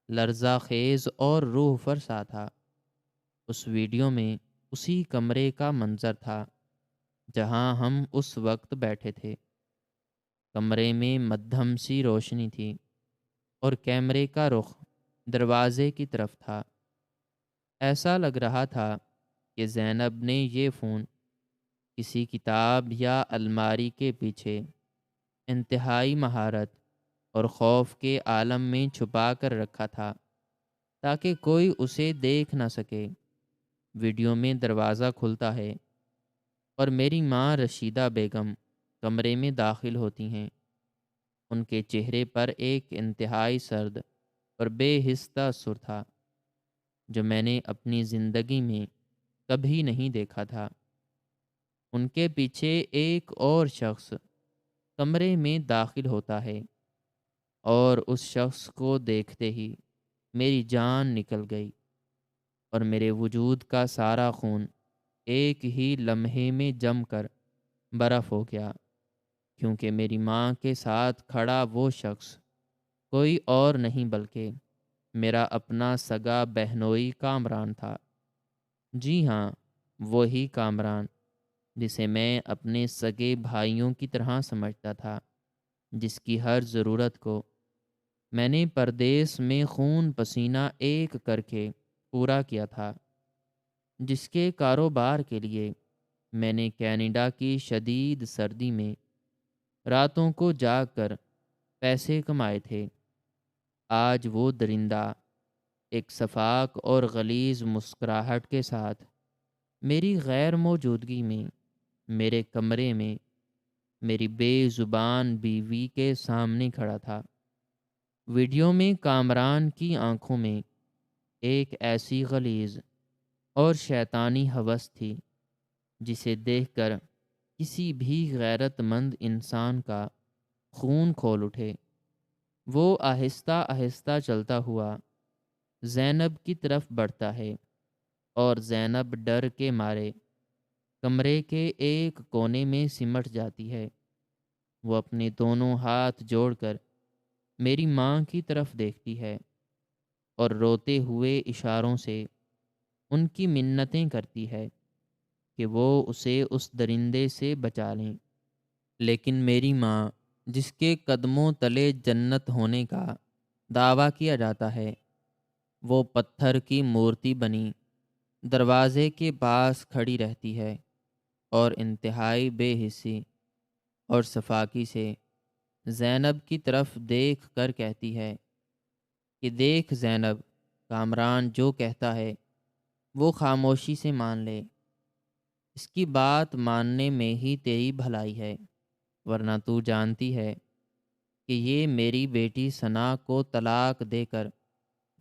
لرزہ خیز اور روح فرسا تھا۔ اس ویڈیو میں اسی کمرے کا منظر تھا جہاں ہم اس وقت بیٹھے تھے۔ کمرے میں مدھم سی روشنی تھی اور کیمرے کا رخ دروازے کی طرف تھا۔ ایسا لگ رہا تھا کہ زینب نے یہ فون کسی کتاب یا الماری کے پیچھے انتہائی مہارت اور خوف کے عالم میں چھپا کر رکھا تھا تاکہ کوئی اسے دیکھ نہ سکے۔ ویڈیو میں دروازہ کھلتا ہے اور میری ماں رشیدہ بیگم کمرے میں داخل ہوتی ہیں۔ ان کے چہرے پر ایک انتہائی سرد اور بے حس تاثر تھا جو میں نے اپنی زندگی میں کبھی نہیں دیکھا تھا۔ ان کے پیچھے ایک اور شخص کمرے میں داخل ہوتا ہے، اور اس شخص کو دیکھتے ہی میری جان نکل گئی اور میرے وجود کا سارا خون ایک ہی لمحے میں جم کر برف ہو گیا، کیونکہ میری ماں کے ساتھ کھڑا وہ شخص کوئی اور نہیں بلکہ میرا اپنا سگا بہنوئی کامران تھا۔ جی ہاں، وہی کامران جسے میں اپنے سگے بھائیوں کی طرح سمجھتا تھا، جس کی ہر ضرورت کو میں نے پردیس میں خون پسینہ ایک کر کے پورا کیا تھا، جس کے کاروبار کے لیے میں نے کینیڈا کی شدید سردی میں راتوں کو جاگ کر پیسے کمائے تھے۔ آج وہ درندہ ایک شفاق اور غلیظ مسکراہٹ کے ساتھ میری غیر موجودگی میں میرے کمرے میں میری بے زبان بیوی کے سامنے کھڑا تھا۔ ویڈیو میں کامران کی آنکھوں میں ایک ایسی غلیظ اور شیطانی ہوس تھی جسے دیکھ کر کسی بھی غیرت مند انسان کا خون کھول اٹھے۔ وہ آہستہ آہستہ چلتا ہوا زینب کی طرف بڑھتا ہے، اور زینب ڈر کے مارے کمرے کے ایک کونے میں سمٹ جاتی ہے۔ وہ اپنے دونوں ہاتھ جوڑ کر میری ماں کی طرف دیکھتی ہے اور روتے ہوئے اشاروں سے ان کی منتیں کرتی ہے کہ وہ اسے اس درندے سے بچا لیں۔ لیکن میری ماں، جس کے قدموں تلے جنت ہونے کا دعویٰ کیا جاتا ہے، وہ پتھر کی مورتی بنی دروازے کے پاس کھڑی رہتی ہے اور انتہائی بے حسی اور صفاکی سے زینب کی طرف دیکھ کر کہتی ہے کہ دیکھ زینب، کامران جو کہتا ہے وہ خاموشی سے مان لے۔ اس کی بات ماننے میں ہی تیری بھلائی ہے، ورنہ تو جانتی ہے کہ یہ میری بیٹی ثنا کو طلاق دے کر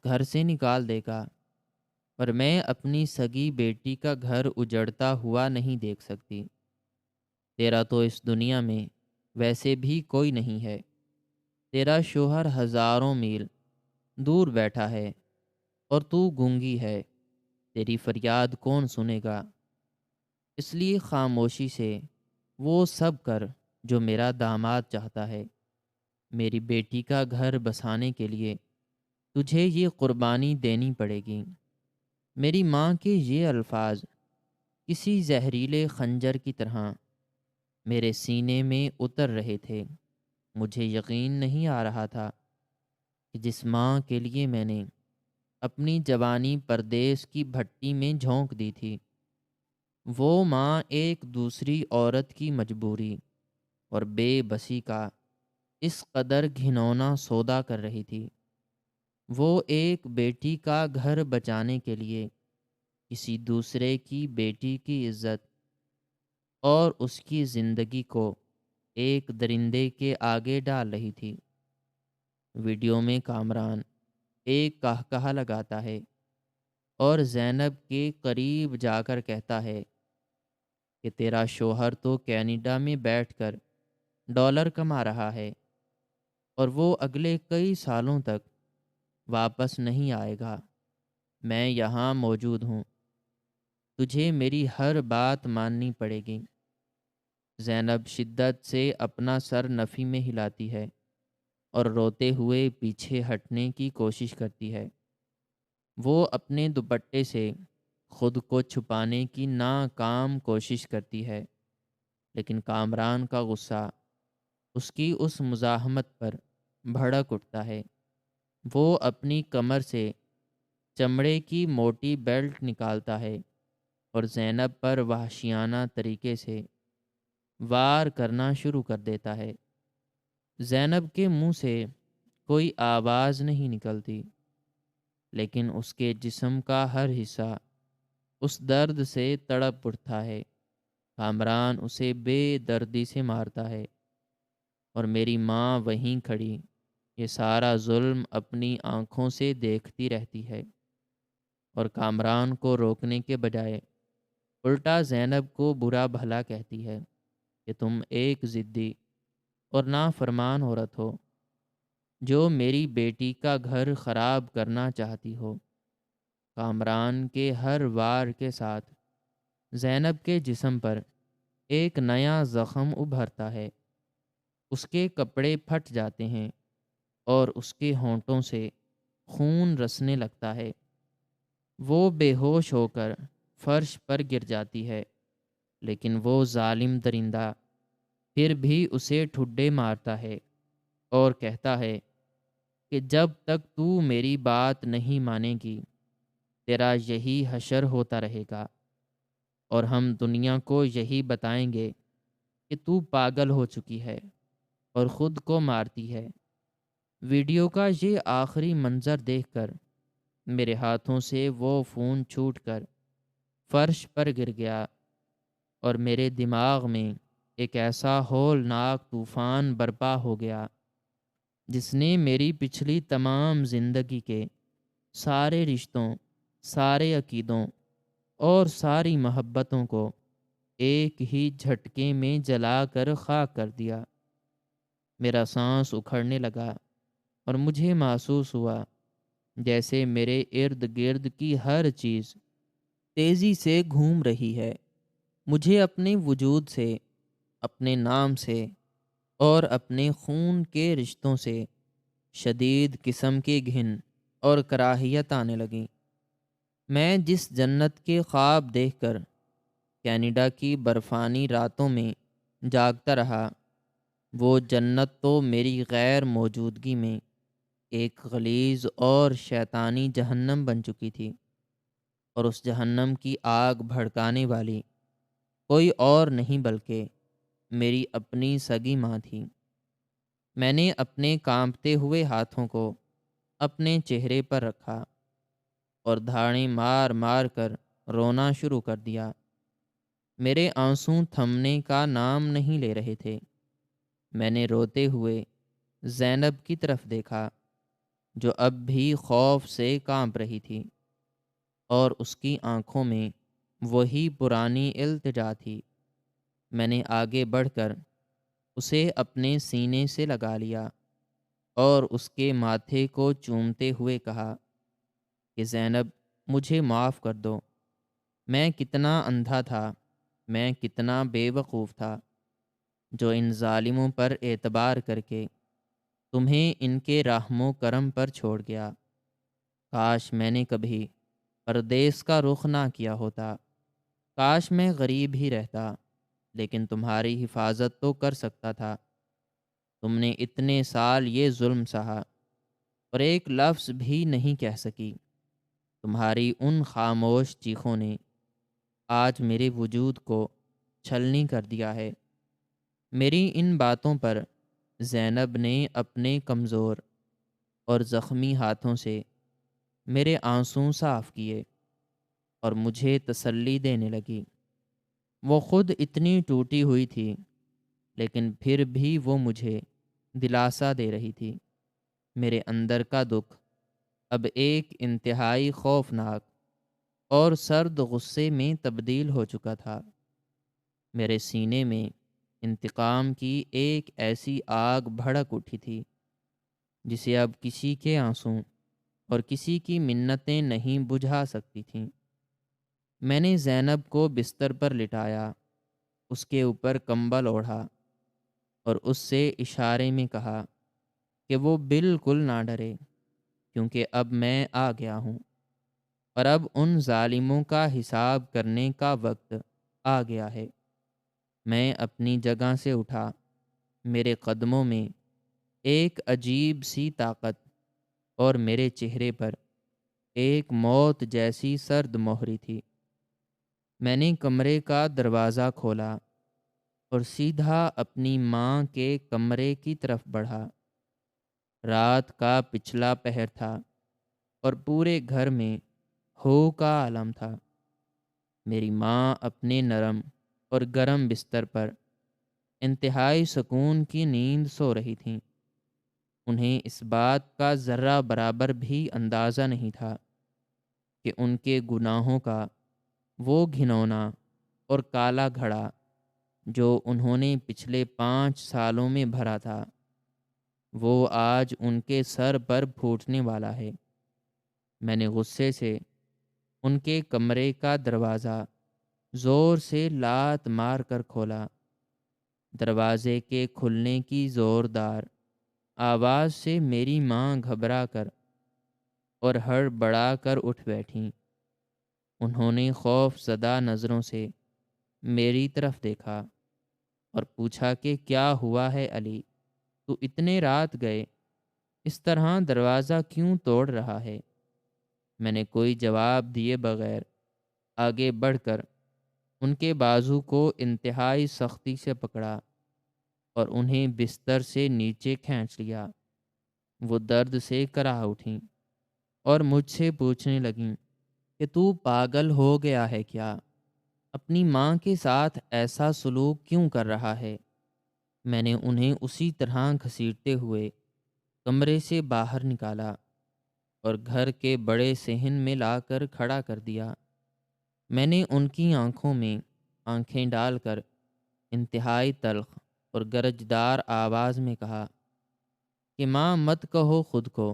گھر سے نکال دے گا، اور میں اپنی سگی بیٹی کا گھر اجڑتا ہوا نہیں دیکھ سکتی۔ تیرا تو اس دنیا میں ویسے بھی کوئی نہیں ہے، تیرا شوہر ہزاروں میل دور بیٹھا ہے اور تو گونگی ہے، تیری فریاد کون سنے گا؟ اس لیے خاموشی سے وہ سب کر جو میرا داماد چاہتا ہے۔ میری بیٹی کا گھر بسانے کے لیے تجھے یہ قربانی دینی پڑے گی۔ میری ماں کے یہ الفاظ کسی زہریلے خنجر کی طرح میرے سینے میں اتر رہے تھے۔ مجھے یقین نہیں آ رہا تھا کہ جس ماں کے لیے میں نے اپنی جوانی پردیس کی بھٹی میں جھونک دی تھی، وہ ماں ایک دوسری عورت کی مجبوری اور بے بسی کا اس قدر گھنونا سودا کر رہی تھی۔ وہ ایک بیٹی کا گھر بچانے کے لیے کسی دوسرے کی بیٹی کی عزت اور اس کی زندگی کو ایک درندے کے آگے ڈال رہی تھی۔ ویڈیو میں کامران ایک کہکہا لگاتا ہے اور زینب کے قریب جا کر کہتا ہے کہ تیرا شوہر تو کینیڈا میں بیٹھ کر ڈالر کما رہا ہے اور وہ اگلے کئی سالوں تک واپس نہیں آئے گا۔ میں یہاں موجود ہوں، تجھے میری ہر بات ماننی پڑے گی۔ زینب شدت سے اپنا سر نفی میں ہلاتی ہے اور روتے ہوئے پیچھے ہٹنے کی کوشش کرتی ہے۔ وہ اپنے دوپٹے سے خود کو چھپانے کی ناکام کوشش کرتی ہے، لیکن کامران کا غصہ اس کی اس مزاحمت پر بھڑک اٹھتا ہے۔ وہ اپنی کمر سے چمڑے کی موٹی بیلٹ نکالتا ہے اور زینب پر وحشیانہ طریقے سے وار کرنا شروع کر دیتا ہے۔ زینب کے منہ سے کوئی آواز نہیں نکلتی، لیکن اس کے جسم کا ہر حصہ اس درد سے تڑپ اٹھتا ہے۔ کامران اسے بے دردی سے مارتا ہے اور میری ماں وہیں کھڑی یہ سارا ظلم اپنی آنکھوں سے دیکھتی رہتی ہے، اور کامران کو روکنے کے بجائے الٹا زینب کو برا بھلا کہتی ہے کہ تم ایک ضدی اور نافرمان عورت ہو جو میری بیٹی کا گھر خراب کرنا چاہتی ہو۔ کامران کے ہر وار کے ساتھ زینب کے جسم پر ایک نیا زخم ابھرتا ہے۔ اس کے کپڑے پھٹ جاتے ہیں اور اس کے ہونٹوں سے خون رسنے لگتا ہے۔ وہ بے ہوش ہو کر فرش پر گر جاتی ہے، لیکن وہ ظالم درندہ پھر بھی اسے ٹھڈے مارتا ہے اور کہتا ہے کہ جب تک تو میری بات نہیں مانے گی تیرا یہی حشر ہوتا رہے گا، اور ہم دنیا کو یہی بتائیں گے کہ تو پاگل ہو چکی ہے اور خود کو مارتی ہے۔ ویڈیو کا یہ آخری منظر دیکھ کر میرے ہاتھوں سے وہ فون چھوٹ کر فرش پر گر گیا اور میرے دماغ میں ایک ایسا ہولناک طوفان برپا ہو گیا جس نے میری پچھلی تمام زندگی کے سارے رشتوں، سارے عقیدوں اور ساری محبتوں کو ایک ہی جھٹکے میں جلا کر خاک کر دیا۔ میرا سانس اکھڑنے لگا اور مجھے محسوس ہوا جیسے میرے ارد گرد کی ہر چیز تیزی سے گھوم رہی ہے۔ مجھے اپنے وجود سے، اپنے نام سے اور اپنے خون کے رشتوں سے شدید قسم کی گھن اور کراہیت آنے لگی۔ میں جس جنت کے خواب دیکھ کر کینیڈا کی برفانی راتوں میں جاگتا رہا، وہ جنت تو میری غیر موجودگی میں ایک غلیظ اور شیطانی جہنم بن چکی تھی، اور اس جہنم کی آگ بھڑکانے والی کوئی اور نہیں بلکہ میری اپنی سگی ماں تھی۔ میں نے اپنے کانپتے ہوئے ہاتھوں کو اپنے چہرے پر رکھا اور دھاڑیں مار مار کر رونا شروع کر دیا۔ میرے آنسو تھمنے کا نام نہیں لے رہے تھے۔ میں نے روتے ہوئے زینب کی طرف دیکھا جو اب بھی خوف سے کانپ رہی تھی، اور اس کی آنکھوں میں وہی پرانی التجا تھی۔ میں نے آگے بڑھ کر اسے اپنے سینے سے لگا لیا اور اس کے ماتھے کو چومتے ہوئے کہا کہ زینب، مجھے معاف کر دو۔ میں کتنا اندھا تھا، میں کتنا بے وقوف تھا جو ان ظالموں پر اعتبار کر کے تمہیں ان کے رحم و کرم پر چھوڑ گیا۔ کاش میں نے کبھی پردیس کا رخ نہ کیا ہوتا، کاش میں غریب ہی رہتا، لیکن تمہاری حفاظت تو کر سکتا تھا۔ تم نے اتنے سال یہ ظلم سہا اور ایک لفظ بھی نہیں کہہ سکی۔ تمہاری ان خاموش چیخوں نے آج میرے وجود کو چھلنی کر دیا ہے۔ میری ان باتوں پر زینب نے اپنے کمزور اور زخمی ہاتھوں سے میرے آنسو صاف کیے اور مجھے تسلی دینے لگی۔ وہ خود اتنی ٹوٹی ہوئی تھی، لیکن پھر بھی وہ مجھے دلاسا دے رہی تھی۔ میرے اندر کا دکھ اب ایک انتہائی خوفناک اور سرد غصے میں تبدیل ہو چکا تھا۔ میرے سینے میں انتقام کی ایک ایسی آگ بھڑک اٹھی تھی جسے اب کسی کے آنسوں اور کسی کی منتیں نہیں بجھا سکتی تھیں۔ میں نے زینب کو بستر پر لٹایا، اس کے اوپر کمبل اوڑھا اور اس سے اشارے میں کہا کہ وہ بالکل نہ ڈرے، کیونکہ اب میں آ گیا ہوں اور اب ان ظالموں کا حساب کرنے کا وقت آ گیا ہے۔ میں اپنی جگہ سے اٹھا، میرے قدموں میں ایک عجیب سی طاقت اور میرے چہرے پر ایک موت جیسی سرد مہری تھی۔ میں نے کمرے کا دروازہ کھولا اور سیدھا اپنی ماں کے کمرے کی طرف بڑھا۔ رات کا پچھلا پہر تھا اور پورے گھر میں ہو کا عالم تھا۔ میری ماں اپنے نرم اور گرم بستر پر انتہائی سکون کی نیند سو رہی تھیں۔ انہیں اس بات کا ذرہ برابر بھی اندازہ نہیں تھا کہ ان کے گناہوں کا وہ گھنونا اور کالا گھڑا جو انہوں نے پچھلے 5 سالوں میں بھرا تھا، وہ آج ان کے سر پر پھوٹنے والا ہے۔ میں نے غصے سے ان کے کمرے کا دروازہ زور سے لات مار کر کھولا۔ دروازے کے کھلنے کی زوردار آواز سے میری ماں گھبرا کر اور ہڑبڑا کر اٹھ بیٹھیں۔ انہوں نے خوف زدہ نظروں سے میری طرف دیکھا اور پوچھا کہ کیا ہوا ہے علی، تو اتنے رات گئے اس طرح دروازہ کیوں توڑ رہا ہے؟ میں نے کوئی جواب دیے بغیر آگے بڑھ کر ان کے بازو کو انتہائی سختی سے پکڑا اور انہیں بستر سے نیچے کھینچ لیا۔ وہ درد سے کراہ اٹھیں اور مجھ سے پوچھنے لگیں کہ تو پاگل ہو گیا ہے کیا؟ اپنی ماں کے ساتھ ایسا سلوک کیوں کر رہا ہے؟ میں نے انہیں اسی طرح گھسیٹتے ہوئے کمرے سے باہر نکالا اور گھر کے بڑے صحن میں لا کر کھڑا کر دیا۔ میں نے ان کی آنکھوں میں آنکھیں ڈال کر انتہائی تلخ اور گرجدار آواز میں کہا کہ ماں مت کہو خود کو،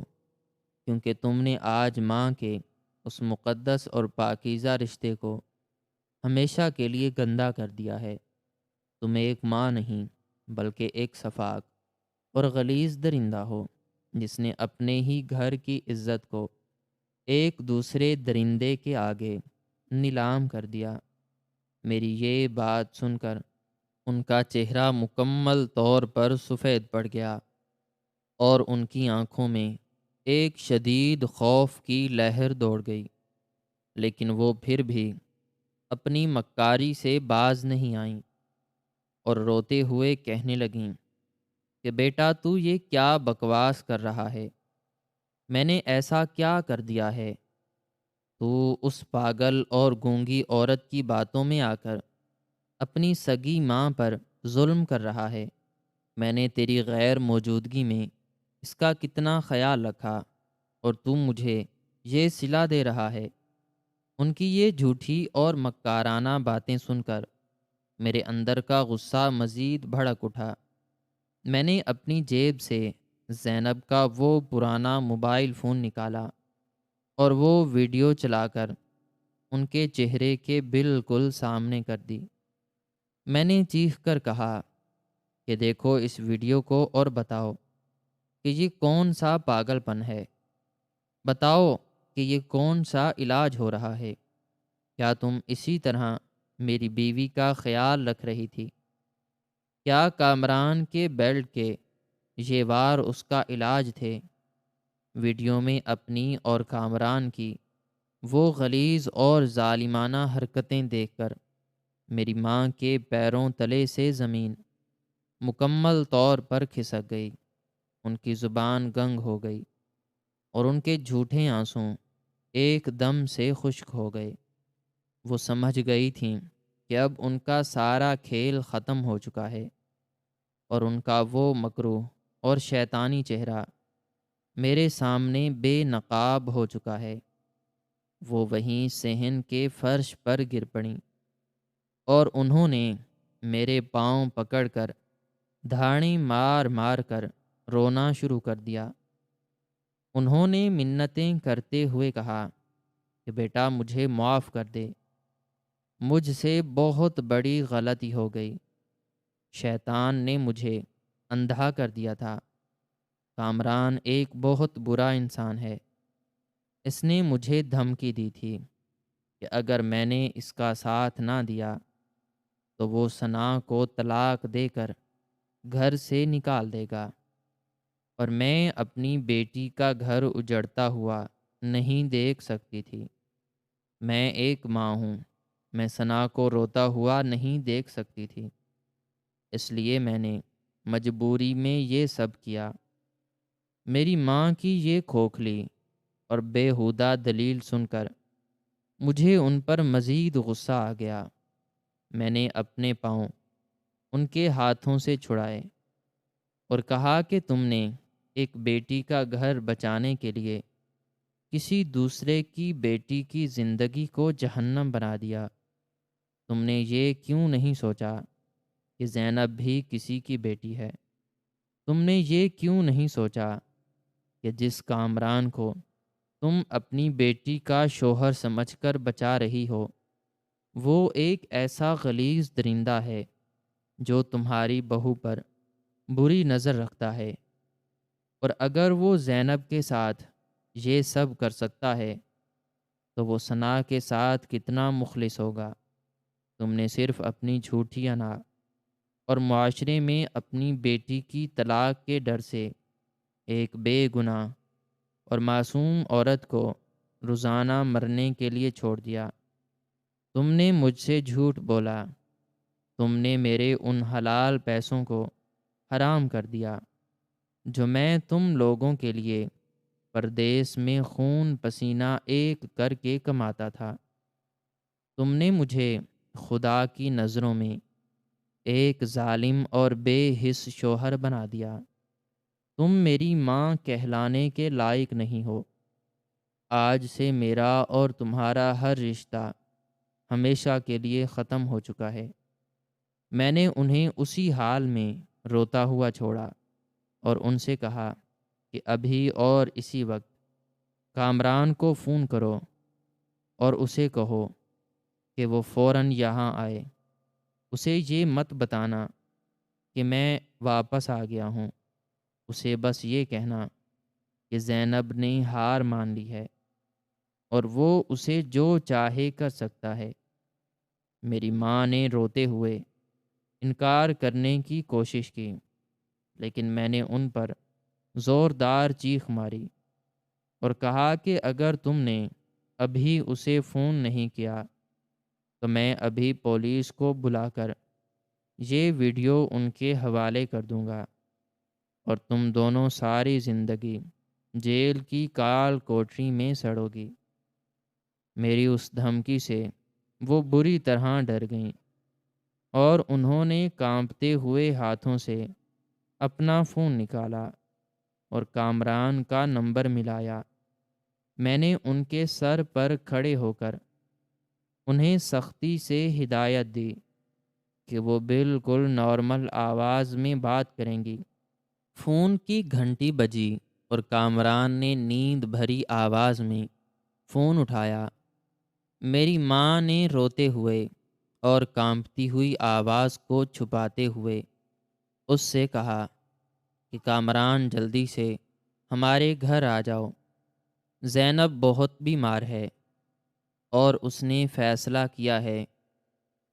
کیونکہ تم نے آج ماں کے اس مقدس اور پاکیزہ رشتے کو ہمیشہ کے لیے گندا کر دیا ہے۔ تم ایک ماں نہیں بلکہ ایک سفاک اور غلیظ درندہ ہو، جس نے اپنے ہی گھر کی عزت کو ایک دوسرے درندے کے آگے نیلام کر دیا۔ میری یہ بات سن کر ان کا چہرہ مکمل طور پر سفید پڑ گیا اور ان کی آنکھوں میں ایک شدید خوف کی لہر دوڑ گئی، لیکن وہ پھر بھی اپنی مکاری سے باز نہیں آئیں اور روتے ہوئے کہنے لگیں کہ بیٹا تو یہ کیا بکواس کر رہا ہے؟ میں نے ایسا کیا کر دیا ہے؟ تو اس پاگل اور گونگی عورت کی باتوں میں آ کر اپنی سگی ماں پر ظلم کر رہا ہے۔ میں نے تیری غیر موجودگی میں اس کا کتنا خیال رکھا اور تو مجھے یہ صلہ دے رہا ہے۔ ان کی یہ جھوٹی اور مکارانہ باتیں سن کر میرے اندر کا غصہ مزید بھڑک اٹھا۔ میں نے اپنی جیب سے زینب کا وہ پرانا موبائل فون نکالا اور وہ ویڈیو چلا کر ان کے چہرے کے بالکل سامنے کر دی۔ میں نے چیخ کر کہا کہ دیکھو اس ویڈیو کو اور بتاؤ کہ یہ کون سا پاگل پن ہے؟ بتاؤ کہ یہ کون سا علاج ہو رہا ہے؟ کیا تم اسی طرح میری بیوی کا خیال رکھ رہی تھی؟ کیا کامران کے بیلٹ کے یہ وار اس کا علاج تھے؟ ویڈیو میں اپنی اور کامران کی وہ غلیظ اور ظالمانہ حرکتیں دیکھ کر میری ماں کے پیروں تلے سے زمین مکمل طور پر کھسک گئی۔ ان کی زبان گنگ ہو گئی اور ان کے جھوٹے آنسوں ایک دم سے خشک ہو گئے۔ وہ سمجھ گئی تھیں کہ اب ان کا سارا کھیل ختم ہو چکا ہے اور ان کا وہ مکروہ اور شیطانی چہرہ میرے سامنے بے نقاب ہو چکا ہے۔ وہ وہیں صحن کے فرش پر گر پڑیں اور انہوں نے میرے پاؤں پکڑ کر دھاڑی مار مار کر رونا شروع کر دیا۔ انہوں نے منتیں کرتے ہوئے کہا کہ بیٹا مجھے معاف کر دے، مجھ سے بہت بڑی غلطی ہو گئی، شیطان نے مجھے اندھا کر دیا تھا۔ کامران ایک بہت برا انسان ہے، اس نے مجھے دھمکی دی تھی کہ اگر میں نے اس کا ساتھ نہ دیا تو وہ ثنا کو طلاق دے کر گھر سے نکال دے گا، اور میں اپنی بیٹی کا گھر اجڑتا ہوا نہیں دیکھ سکتی تھی۔ میں ایک ماں ہوں، میں ثنا کو روتا ہوا نہیں دیکھ سکتی تھی، اس لیے میں نے مجبوری میں یہ سب کیا۔ میری ماں کی یہ کھوکھلی اور بےہودہ دلیل سن کر مجھے ان پر مزید غصہ آ گیا۔ میں نے اپنے پاؤں ان کے ہاتھوں سے چھڑائے اور کہا کہ تم نے ایک بیٹی کا گھر بچانے کے لیے کسی دوسرے کی بیٹی کی زندگی کو جہنم بنا دیا۔ تم نے یہ کیوں نہیں سوچا کہ زینب بھی کسی کی بیٹی ہے؟ تم نے یہ کیوں نہیں سوچا کہ جس کامران کو تم اپنی بیٹی کا شوہر سمجھ کر بچا رہی ہو، وہ ایک ایسا غلیظ درندہ ہے جو تمہاری بہو پر بری نظر رکھتا ہے، اور اگر وہ زینب کے ساتھ یہ سب کر سکتا ہے تو وہ ثنا کے ساتھ کتنا مخلص ہوگا؟ تم نے صرف اپنی جھوٹی انا اور معاشرے میں اپنی بیٹی کی طلاق کے ڈر سے ایک بے گناہ اور معصوم عورت کو روزانہ مرنے کے لیے چھوڑ دیا۔ تم نے مجھ سے جھوٹ بولا، تم نے میرے ان حلال پیسوں کو حرام کر دیا جو میں تم لوگوں کے لیے پردیس میں خون پسینہ ایک کر کے کماتا تھا۔ تم نے مجھے خدا کی نظروں میں ایک ظالم اور بے حس شوہر بنا دیا۔ تم میری ماں کہلانے کے لائق نہیں ہو۔ آج سے میرا اور تمہارا ہر رشتہ ہمیشہ کے لیے ختم ہو چکا ہے۔ میں نے انہیں اسی حال میں روتا ہوا چھوڑا اور ان سے کہا کہ ابھی اور اسی وقت کامران کو فون کرو اور اسے کہو کہ وہ فوراً یہاں آئے۔ اسے یہ مت بتانا کہ میں واپس آ گیا ہوں، اسے بس یہ کہنا کہ زینب نے ہار مان لی ہے اور وہ اسے جو چاہے کر سکتا ہے۔ میری ماں نے روتے ہوئے انکار کرنے کی کوشش کی، لیکن میں نے ان پر زوردار چیخ ماری اور کہا کہ اگر تم نے ابھی اسے فون نہیں کیا تو میں ابھی پولیس کو بلا کر یہ ویڈیو ان کے حوالے کر دوں گا، اور تم دونوں ساری زندگی جیل کی کال کوٹری میں سڑو گی۔ میری اس دھمکی سے وہ بری طرح ڈر گئیں اور انہوں نے کانپتے ہوئے ہاتھوں سے اپنا فون نکالا اور کامران کا نمبر ملایا۔ میں نے ان کے سر پر کھڑے ہو کر انہیں سختی سے ہدایت دی کہ وہ بالکل نارمل آواز میں بات کریں گی۔ فون کی گھنٹی بجی اور کامران نے نیند بھری آواز میں فون اٹھایا۔ میری ماں نے روتے ہوئے اور کانپتی ہوئی آواز کو چھپاتے ہوئے اس سے کہا کہ کامران جلدی سے ہمارے گھر آ جاؤ، زینب بہت بیمار ہے اور اس نے فیصلہ کیا ہے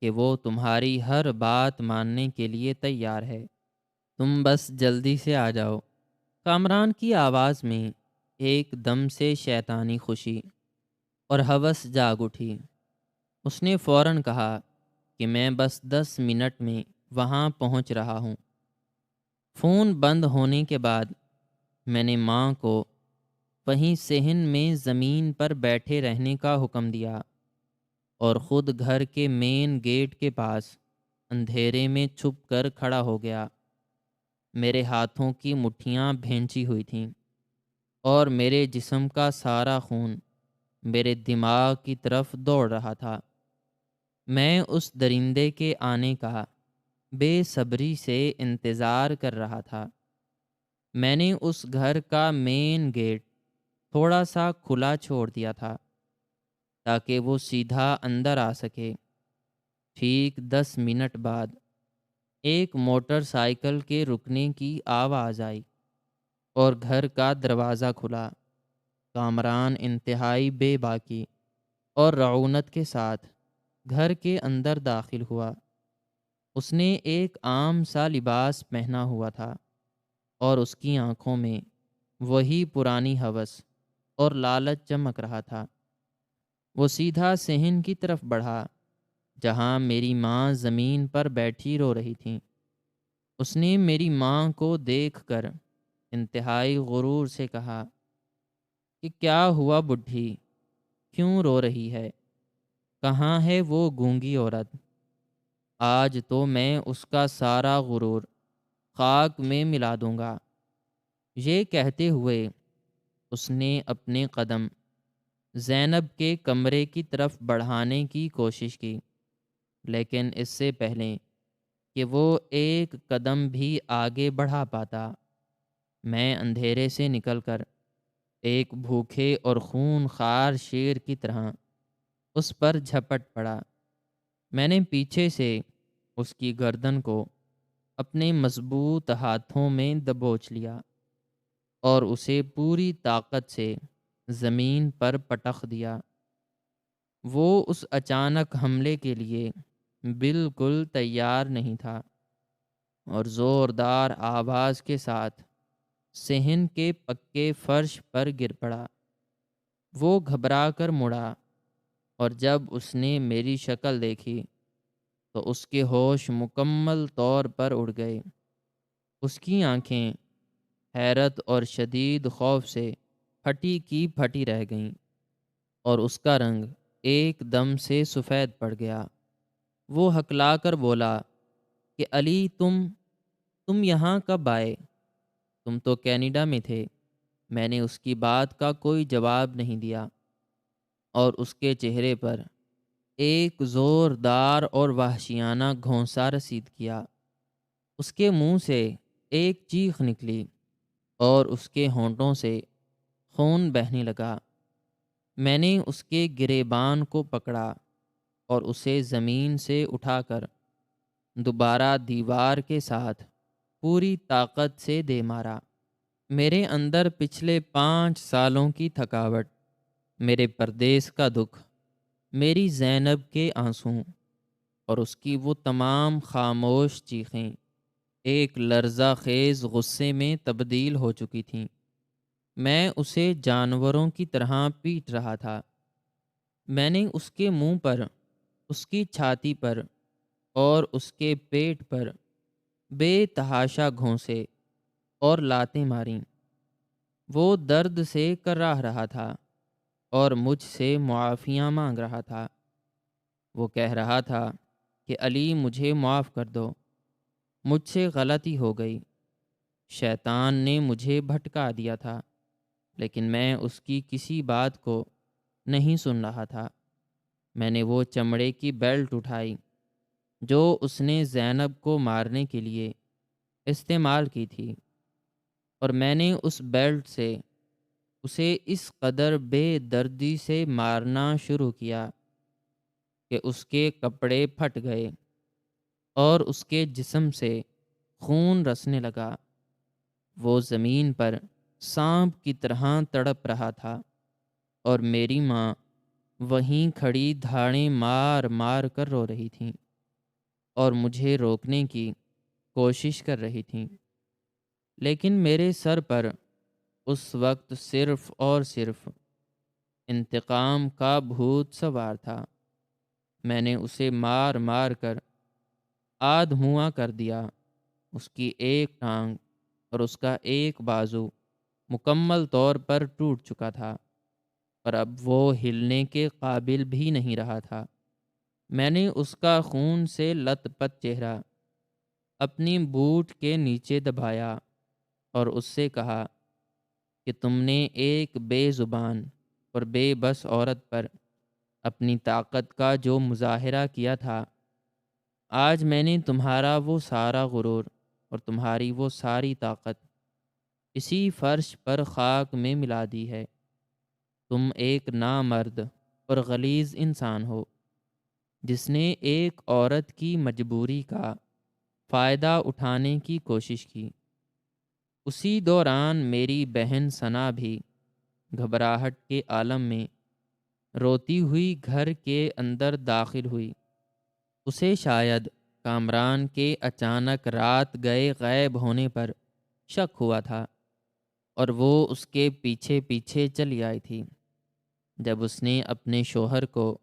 کہ وہ تمہاری ہر بات ماننے کے لیے تیار ہے، تم بس جلدی سے آ جاؤ۔ کامران کی آواز میں ایک دم سے شیطانی خوشی اور ہوس جاگ اٹھی۔ اس نے فوراً کہا کہ میں بس 10 منٹ میں وہاں پہنچ رہا ہوں۔ فون بند ہونے کے بعد میں نے ماں کو وہیں صحن میں زمین پر بیٹھے رہنے کا حکم دیا اور خود گھر کے مین گیٹ کے پاس اندھیرے میں چھپ کر کھڑا ہو گیا۔ میرے ہاتھوں کی مٹھیاں بھینچی ہوئی تھیں اور میرے جسم کا سارا خون میرے دماغ کی طرف دوڑ رہا تھا۔ میں اس درندے کے آنے کا بے صبری سے انتظار کر رہا تھا۔ میں نے اس گھر کا مین گیٹ تھوڑا سا کھلا چھوڑ دیا تھا تاکہ وہ سیدھا اندر آ سکے۔ ٹھیک 10 منٹ بعد ایک موٹر سائیکل کے رکنے کی آواز آئی اور گھر کا دروازہ کھلا۔ کامران انتہائی بے باکی اور رعونت کے ساتھ گھر کے اندر داخل ہوا۔ اس نے ایک عام سا لباس پہنا ہوا تھا اور اس کی آنکھوں میں وہی پرانی ہوس اور لالچ چمک رہا تھا۔ وہ سیدھا صحن کی طرف بڑھا جہاں میری ماں زمین پر بیٹھی رو رہی تھیں۔ اس نے میری ماں کو دیکھ کر انتہائی غرور سے کہا کہ کیا ہوا بڈھی، کیوں رو رہی ہے؟ کہاں ہے وہ گونگی عورت؟ آج تو میں اس کا سارا غرور خاک میں ملا دوں گا۔ یہ کہتے ہوئے اس نے اپنے قدم زینب کے کمرے کی طرف بڑھانے کی کوشش کی، لیکن اس سے پہلے کہ وہ ایک قدم بھی آگے بڑھا پاتا، میں اندھیرے سے نکل کر ایک بھوکے اور خون خوار شیر کی طرح اس پر جھپٹ پڑا۔ میں نے پیچھے سے اس کی گردن کو اپنے مضبوط ہاتھوں میں دبوچ لیا اور اسے پوری طاقت سے زمین پر پٹخ دیا۔ وہ اس اچانک حملے کے لیے بالکل تیار نہیں تھا اور زوردار آواز کے ساتھ صحن کے پکے فرش پر گر پڑا۔ وہ گھبرا کر مڑا اور جب اس نے میری شکل دیکھی تو اس کے ہوش مکمل طور پر اڑ گئے۔ اس کی آنکھیں حیرت اور شدید خوف سے پھٹی کی پھٹی رہ گئیں اور اس کا رنگ ایک دم سے سفید پڑ گیا۔ وہ ہکلا کر بولا کہ علی، تم یہاں کب آئے؟ تم تو کینیڈا میں تھے۔ میں نے اس کی بات کا کوئی جواب نہیں دیا اور اس کے چہرے پر ایک زوردار اور وحشیانہ گھونسا رسید کیا۔ اس کے منہ سے ایک چیخ نکلی اور اس کے ہونٹوں سے خون بہنے لگا۔ میں نے اس کے گریبان کو پکڑا اور اسے زمین سے اٹھا کر دوبارہ دیوار کے ساتھ پوری طاقت سے دے مارا۔ میرے اندر پچھلے 5 سالوں کی تھکاوٹ، میرے پردیس کا دکھ، میری زینب کے آنسوں اور اس کی وہ تمام خاموش چیخیں ایک لرزہ خیز غصے میں تبدیل ہو چکی تھیں۔ میں اسے جانوروں کی طرح پیٹ رہا تھا۔ میں نے اس کے منہ پر، اس کی چھاتی پر اور اس کے پیٹ پر بے تحاشا گھونسے اور لاتیں ماریں۔ وہ درد سے کراہ رہا تھا اور مجھ سے معافیاں مانگ رہا تھا۔ وہ کہہ رہا تھا کہ علی، مجھے معاف کر دو، مجھ سے غلطی ہو گئی، شیطان نے مجھے بھٹکا دیا تھا، لیکن میں اس کی کسی بات کو نہیں سن رہا تھا۔ میں نے وہ چمڑے کی بیلٹ اٹھائی جو اس نے زینب کو مارنے کے لیے استعمال کی تھی، اور میں نے اس بیلٹ سے اسے اس قدر بے دردی سے مارنا شروع کیا کہ اس کے کپڑے پھٹ گئے اور اس کے جسم سے خون رسنے لگا۔ وہ زمین پر سانپ کی طرح تڑپ رہا تھا اور میری ماں وہیں کھڑی دھاڑیں مار مار کر رو رہی تھیں اور مجھے روکنے کی کوشش کر رہی تھیں، لیکن میرے سر پر اس وقت صرف اور صرف انتقام کا بھوت سوار تھا۔ میں نے اسے مار مار کر آدھواں کر دیا۔ اس کی ایک ٹانگ اور اس کا ایک بازو مکمل طور پر ٹوٹ چکا تھا، پر اب وہ ہلنے کے قابل بھی نہیں رہا تھا۔ میں نے اس کا خون سے لت پت چہرہ اپنی بوٹ کے نیچے دبایا اور اس سے کہا کہ تم نے ایک بے زبان اور بے بس عورت پر اپنی طاقت کا جو مظاہرہ کیا تھا، آج میں نے تمہارا وہ سارا غرور اور تمہاری وہ ساری طاقت اسی فرش پر خاک میں ملا دی ہے۔ تم ایک نامرد اور غلیظ انسان ہو جس نے ایک عورت کی مجبوری کا فائدہ اٹھانے کی کوشش کی۔ اسی دوران میری بہن ثنا بھی گھبراہٹ کے عالم میں روتی ہوئی گھر کے اندر داخل ہوئی۔ اسے شاید کامران کے اچانک رات گئے غائب ہونے پر شک ہوا تھا اور وہ اس کے پیچھے پیچھے چلی آئی تھی۔ جب اس نے اپنے شوہر کو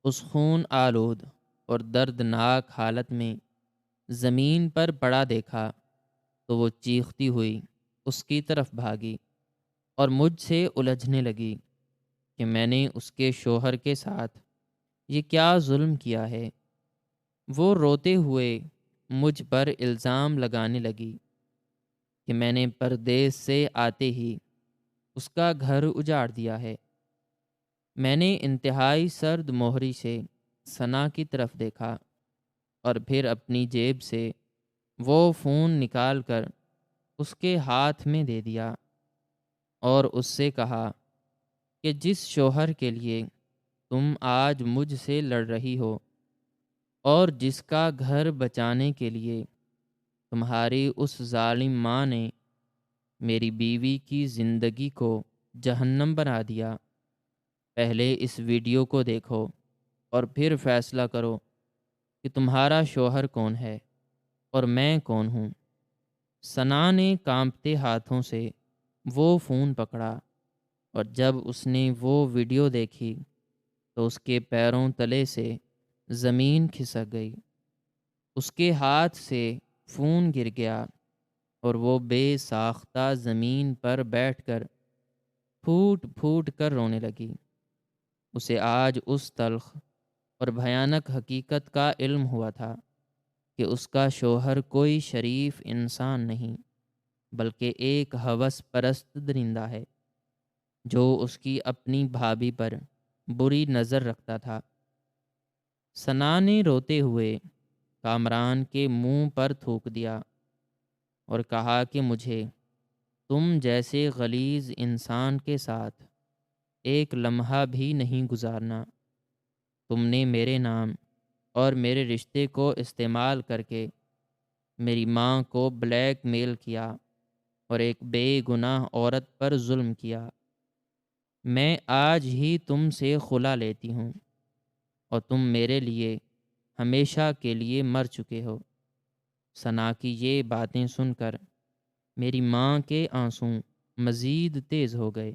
اس خون آلود اور دردناک حالت میں زمین پر پڑا دیکھا تو وہ چیختی ہوئی اس کی طرف بھاگی اور مجھ سے الجھنے لگی کہ میں نے اس کے شوہر کے ساتھ یہ کیا ظلم کیا ہے۔ وہ روتے ہوئے مجھ پر الزام لگانے لگی کہ میں نے پردیس سے آتے ہی اس کا گھر اجاڑ دیا ہے۔ میں نے انتہائی سرد مہری سے ثنا کی طرف دیکھا اور پھر اپنی جیب سے وہ فون نکال کر اس کے ہاتھ میں دے دیا اور اس سے کہا کہ جس شوہر کے لیے تم آج مجھ سے لڑ رہی ہو اور جس کا گھر بچانے کے لیے تمہاری اس ظالم ماں نے میری بیوی کی زندگی کو جہنم بنا دیا، پہلے اس ویڈیو کو دیکھو اور پھر فیصلہ کرو کہ تمہارا شوہر کون ہے اور میں کون ہوں۔ ثنا نے کانپتے ہاتھوں سے وہ فون پکڑا اور جب اس نے وہ ویڈیو دیکھی تو اس کے پیروں تلے سے زمین کھسک گئی۔ اس کے ہاتھ سے فون گر گیا اور وہ بے ساختہ زمین پر بیٹھ کر پھوٹ پھوٹ کر رونے لگی۔ اسے آج اس تلخ اور بھیانک حقیقت کا علم ہوا تھا کہ اس کا شوہر کوئی شریف انسان نہیں بلکہ ایک ہوس پرست درندہ ہے جو اس کی اپنی بھابھی پر بری نظر رکھتا تھا۔ ثنا نے روتے ہوئے کامران کے منہ پر تھوک دیا اور کہا کہ مجھے تم جیسے غلیظ انسان کے ساتھ ایک لمحہ بھی نہیں گزارنا۔ تم نے میرے نام اور میرے رشتے کو استعمال کر کے میری ماں کو بلیک میل کیا اور ایک بے گناہ عورت پر ظلم کیا۔ میں آج ہی تم سے خلا لیتی ہوں اور تم میرے لیے ہمیشہ کے لیے مر چکے ہو۔ ثنا کی یہ باتیں سن کر میری ماں کے آنسوں مزید تیز ہو گئے۔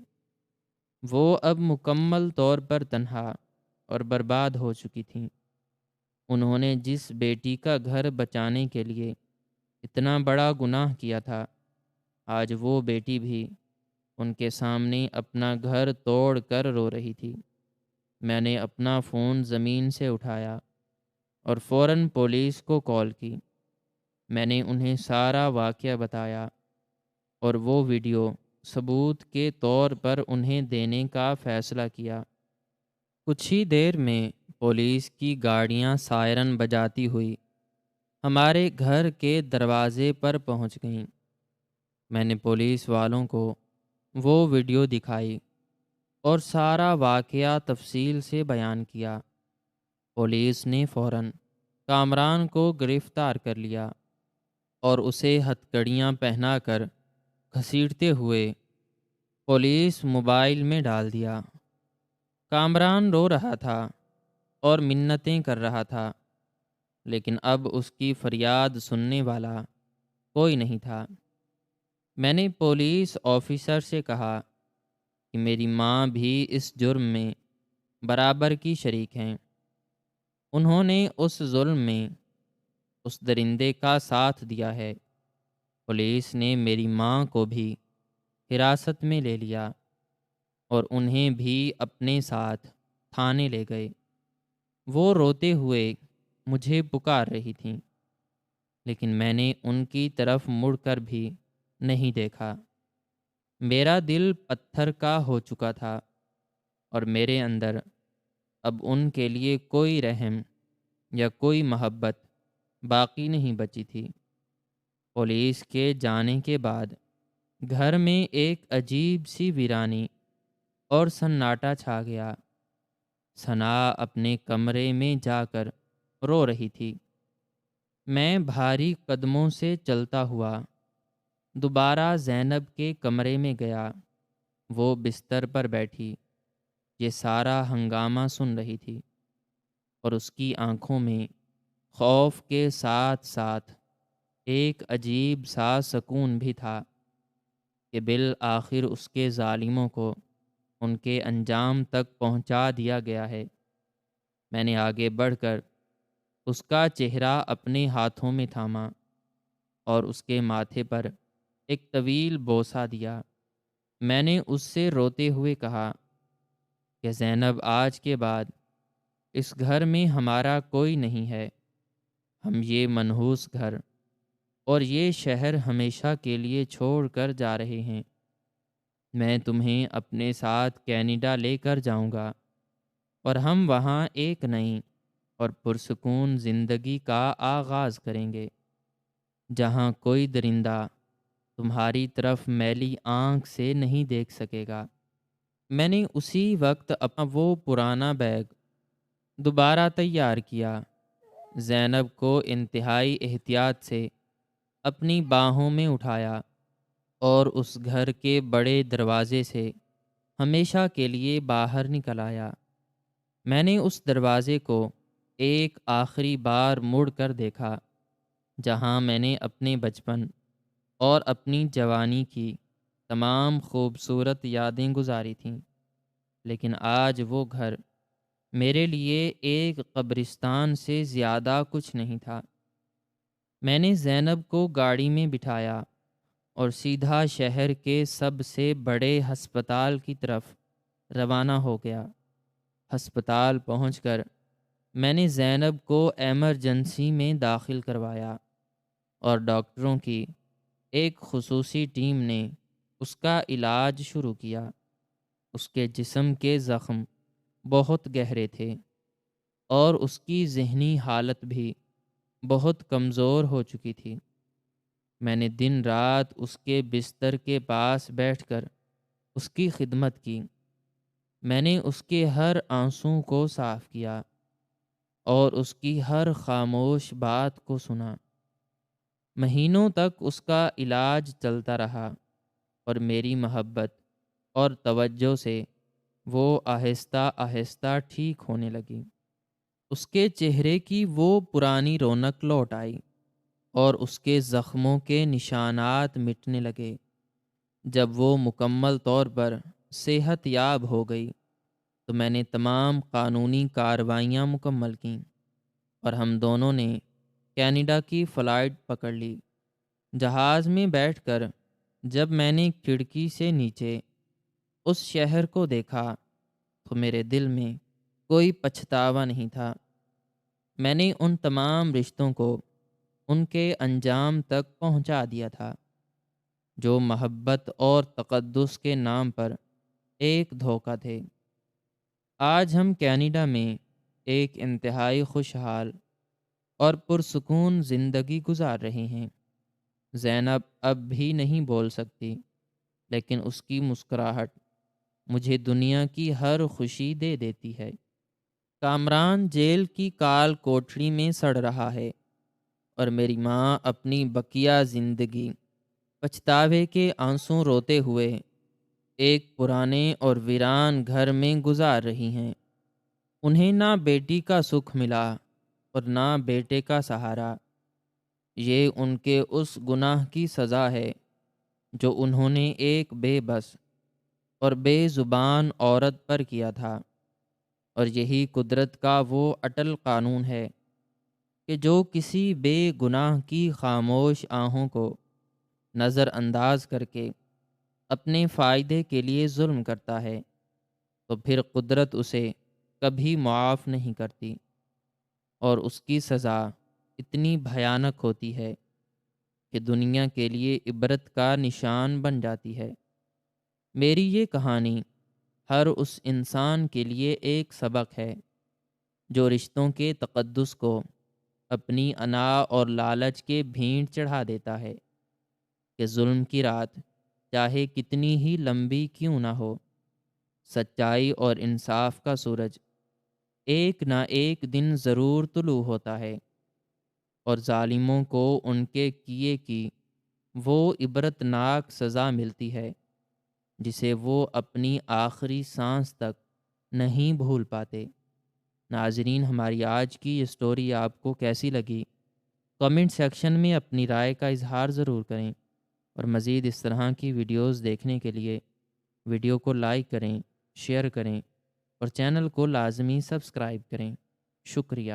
وہ اب مکمل طور پر تنہا اور برباد ہو چکی تھیں۔ انہوں نے جس بیٹی کا گھر بچانے کے لیے اتنا بڑا گناہ کیا تھا، آج وہ بیٹی بھی ان کے سامنے اپنا گھر توڑ کر رو رہی تھی۔ میں نے اپنا فون زمین سے اٹھایا اور فوراً پولیس کو کال کی۔ میں نے انہیں سارا واقعہ بتایا اور وہ ویڈیو ثبوت کے طور پر انہیں دینے کا فیصلہ کیا۔ کچھ ہی دیر میں پولیس کی گاڑیاں سائرن بجاتی ہوئی ہمارے گھر کے دروازے پر پہنچ گئیں۔ میں نے پولیس والوں کو وہ ویڈیو دکھائی اور سارا واقعہ تفصیل سے بیان کیا۔ پولیس نے فوراً کامران کو گرفتار کر لیا اور اسے ہتھکڑیاں پہنا کر گھسیٹتے ہوئے پولیس موبائل میں ڈال دیا۔ کامران رو رہا تھا اور منتیں کر رہا تھا، لیکن اب اس کی فریاد سننے والا کوئی نہیں تھا۔ میں نے پولیس آفیسر سے کہا کہ میری ماں بھی اس جرم میں برابر کی شریک ہیں۔ انہوں نے اس ظلم میں اس درندے کا ساتھ دیا ہے۔ پولیس نے میری ماں کو بھی حراست میں لے لیا اور انہیں بھی اپنے ساتھ تھانے لے گئے۔ وہ روتے ہوئے مجھے پکار رہی تھیں، لیکن میں نے ان کی طرف مڑ کر بھی نہیں دیکھا۔ میرا دل پتھر کا ہو چکا تھا اور میرے اندر اب ان کے لیے کوئی رحم یا کوئی محبت باقی نہیں بچی تھی۔ پولیس کے جانے کے بعد گھر میں ایک عجیب سی ویرانی اور سناٹا چھا گیا۔ ثنا اپنے کمرے میں جا کر رو رہی تھی۔ میں بھاری قدموں سے چلتا ہوا دوبارہ زینب کے کمرے میں گیا۔ وہ بستر پر بیٹھی یہ سارا ہنگامہ سن رہی تھی، اور اس کی آنکھوں میں خوف کے ساتھ ساتھ ایک عجیب سا سکون بھی تھا کہ بالآخر اس کے ظالموں کو ان کے انجام تک پہنچا دیا گیا ہے۔ میں نے آگے بڑھ کر اس کا چہرہ اپنے ہاتھوں میں تھاما اور اس کے ماتھے پر ایک طویل بوسہ دیا۔ میں نے اس سے روتے ہوئے کہا کہ زینب، آج کے بعد اس گھر میں ہمارا کوئی نہیں ہے۔ ہم یہ منحوس گھر اور یہ شہر ہمیشہ کے لیے چھوڑ کر جا رہے ہیں۔ میں تمہیں اپنے ساتھ کینیڈا لے کر جاؤں گا، اور ہم وہاں ایک نئی اور پرسکون زندگی کا آغاز کریں گے، جہاں کوئی درندہ تمہاری طرف میلی آنکھ سے نہیں دیکھ سکے گا۔ میں نے اسی وقت اپنا وہ پرانا بیگ دوبارہ تیار کیا، زینب کو انتہائی احتیاط سے اپنی باہوں میں اٹھایا اور اس گھر کے بڑے دروازے سے ہمیشہ کے لیے باہر نکل آیا۔ میں نے اس دروازے کو ایک آخری بار مڑ کر دیکھا، جہاں میں نے اپنے بچپن اور اپنی جوانی کی تمام خوبصورت یادیں گزاری تھیں۔ لیکن آج وہ گھر میرے لیے ایک قبرستان سے زیادہ کچھ نہیں تھا۔ میں نے زینب کو گاڑی میں بٹھایا اور سیدھا شہر کے سب سے بڑے ہسپتال کی طرف روانہ ہو گیا۔ ہسپتال پہنچ کر میں نے زینب کو ایمرجنسی میں داخل کروایا، اور ڈاکٹروں کی ایک خصوصی ٹیم نے اس کا علاج شروع کیا۔ اس کے جسم کے زخم بہت گہرے تھے، اور اس کی ذہنی حالت بھی بہت کمزور ہو چکی تھی۔ میں نے دن رات اس کے بستر کے پاس بیٹھ کر اس کی خدمت کی۔ میں نے اس کے ہر آنسوں کو صاف کیا اور اس کی ہر خاموش بات کو سنا۔ مہینوں تک اس کا علاج چلتا رہا، اور میری محبت اور توجہ سے وہ آہستہ آہستہ ٹھیک ہونے لگی۔ اس کے چہرے کی وہ پرانی رونق لوٹ آئی، اور اس کے زخموں کے نشانات مٹنے لگے۔ جب وہ مکمل طور پر صحت یاب ہو گئی تو میں نے تمام قانونی کارروائیاں مکمل کیں، اور ہم دونوں نے کینیڈا کی فلائٹ پکڑ لی۔ جہاز میں بیٹھ کر جب میں نے کھڑکی سے نیچے اس شہر کو دیکھا تو میرے دل میں کوئی پچھتاوا نہیں تھا۔ میں نے ان تمام رشتوں کو ان کے انجام تک پہنچا دیا تھا، جو محبت اور تقدس کے نام پر ایک دھوکہ تھے۔ آج ہم کینیڈا میں ایک انتہائی خوشحال اور پرسکون زندگی گزار رہے ہیں۔ زینب اب بھی نہیں بول سکتی، لیکن اس کی مسکراہٹ مجھے دنیا کی ہر خوشی دے دیتی ہے۔ کامران جیل کی کال کوٹڑی میں سڑ رہا ہے، اور میری ماں اپنی بقیہ زندگی پچھتاوے کے آنسوں روتے ہوئے ایک پرانے اور ویران گھر میں گزار رہی ہیں۔ انہیں نہ بیٹی کا سکھ ملا اور نہ بیٹے کا سہارا۔ یہ ان کے اس گناہ کی سزا ہے جو انہوں نے ایک بے بس اور بے زبان عورت پر کیا تھا، اور یہی قدرت کا وہ اٹل قانون ہے کہ جو کسی بے گناہ کی خاموش آہوں کو نظر انداز کر کے اپنے فائدے کے لیے ظلم کرتا ہے، تو پھر قدرت اسے کبھی معاف نہیں کرتی، اور اس کی سزا اتنی بھیانک ہوتی ہے کہ دنیا کے لیے عبرت کا نشان بن جاتی ہے۔ میری یہ کہانی ہر اس انسان کے لیے ایک سبق ہے جو رشتوں کے تقدس کو اپنی انا اور لالچ کے بھینٹ چڑھا دیتا ہے کہ ظلم کی رات چاہے کتنی ہی لمبی کیوں نہ ہو، سچائی اور انصاف کا سورج ایک نہ ایک دن ضرور طلوع ہوتا ہے، اور ظالموں کو ان کے کیے کی وہ عبرتناک سزا ملتی ہے جسے وہ اپنی آخری سانس تک نہیں بھول پاتے۔ ناظرین، ہماری آج کی یہ سٹوری آپ کو کیسی لگی؟ کمنٹ سیکشن میں اپنی رائے کا اظہار ضرور کریں، اور مزید اس طرح کی ویڈیوز دیکھنے کے لیے ویڈیو کو لائک کریں، شیئر کریں اور چینل کو لازمی سبسکرائب کریں۔ شکریہ۔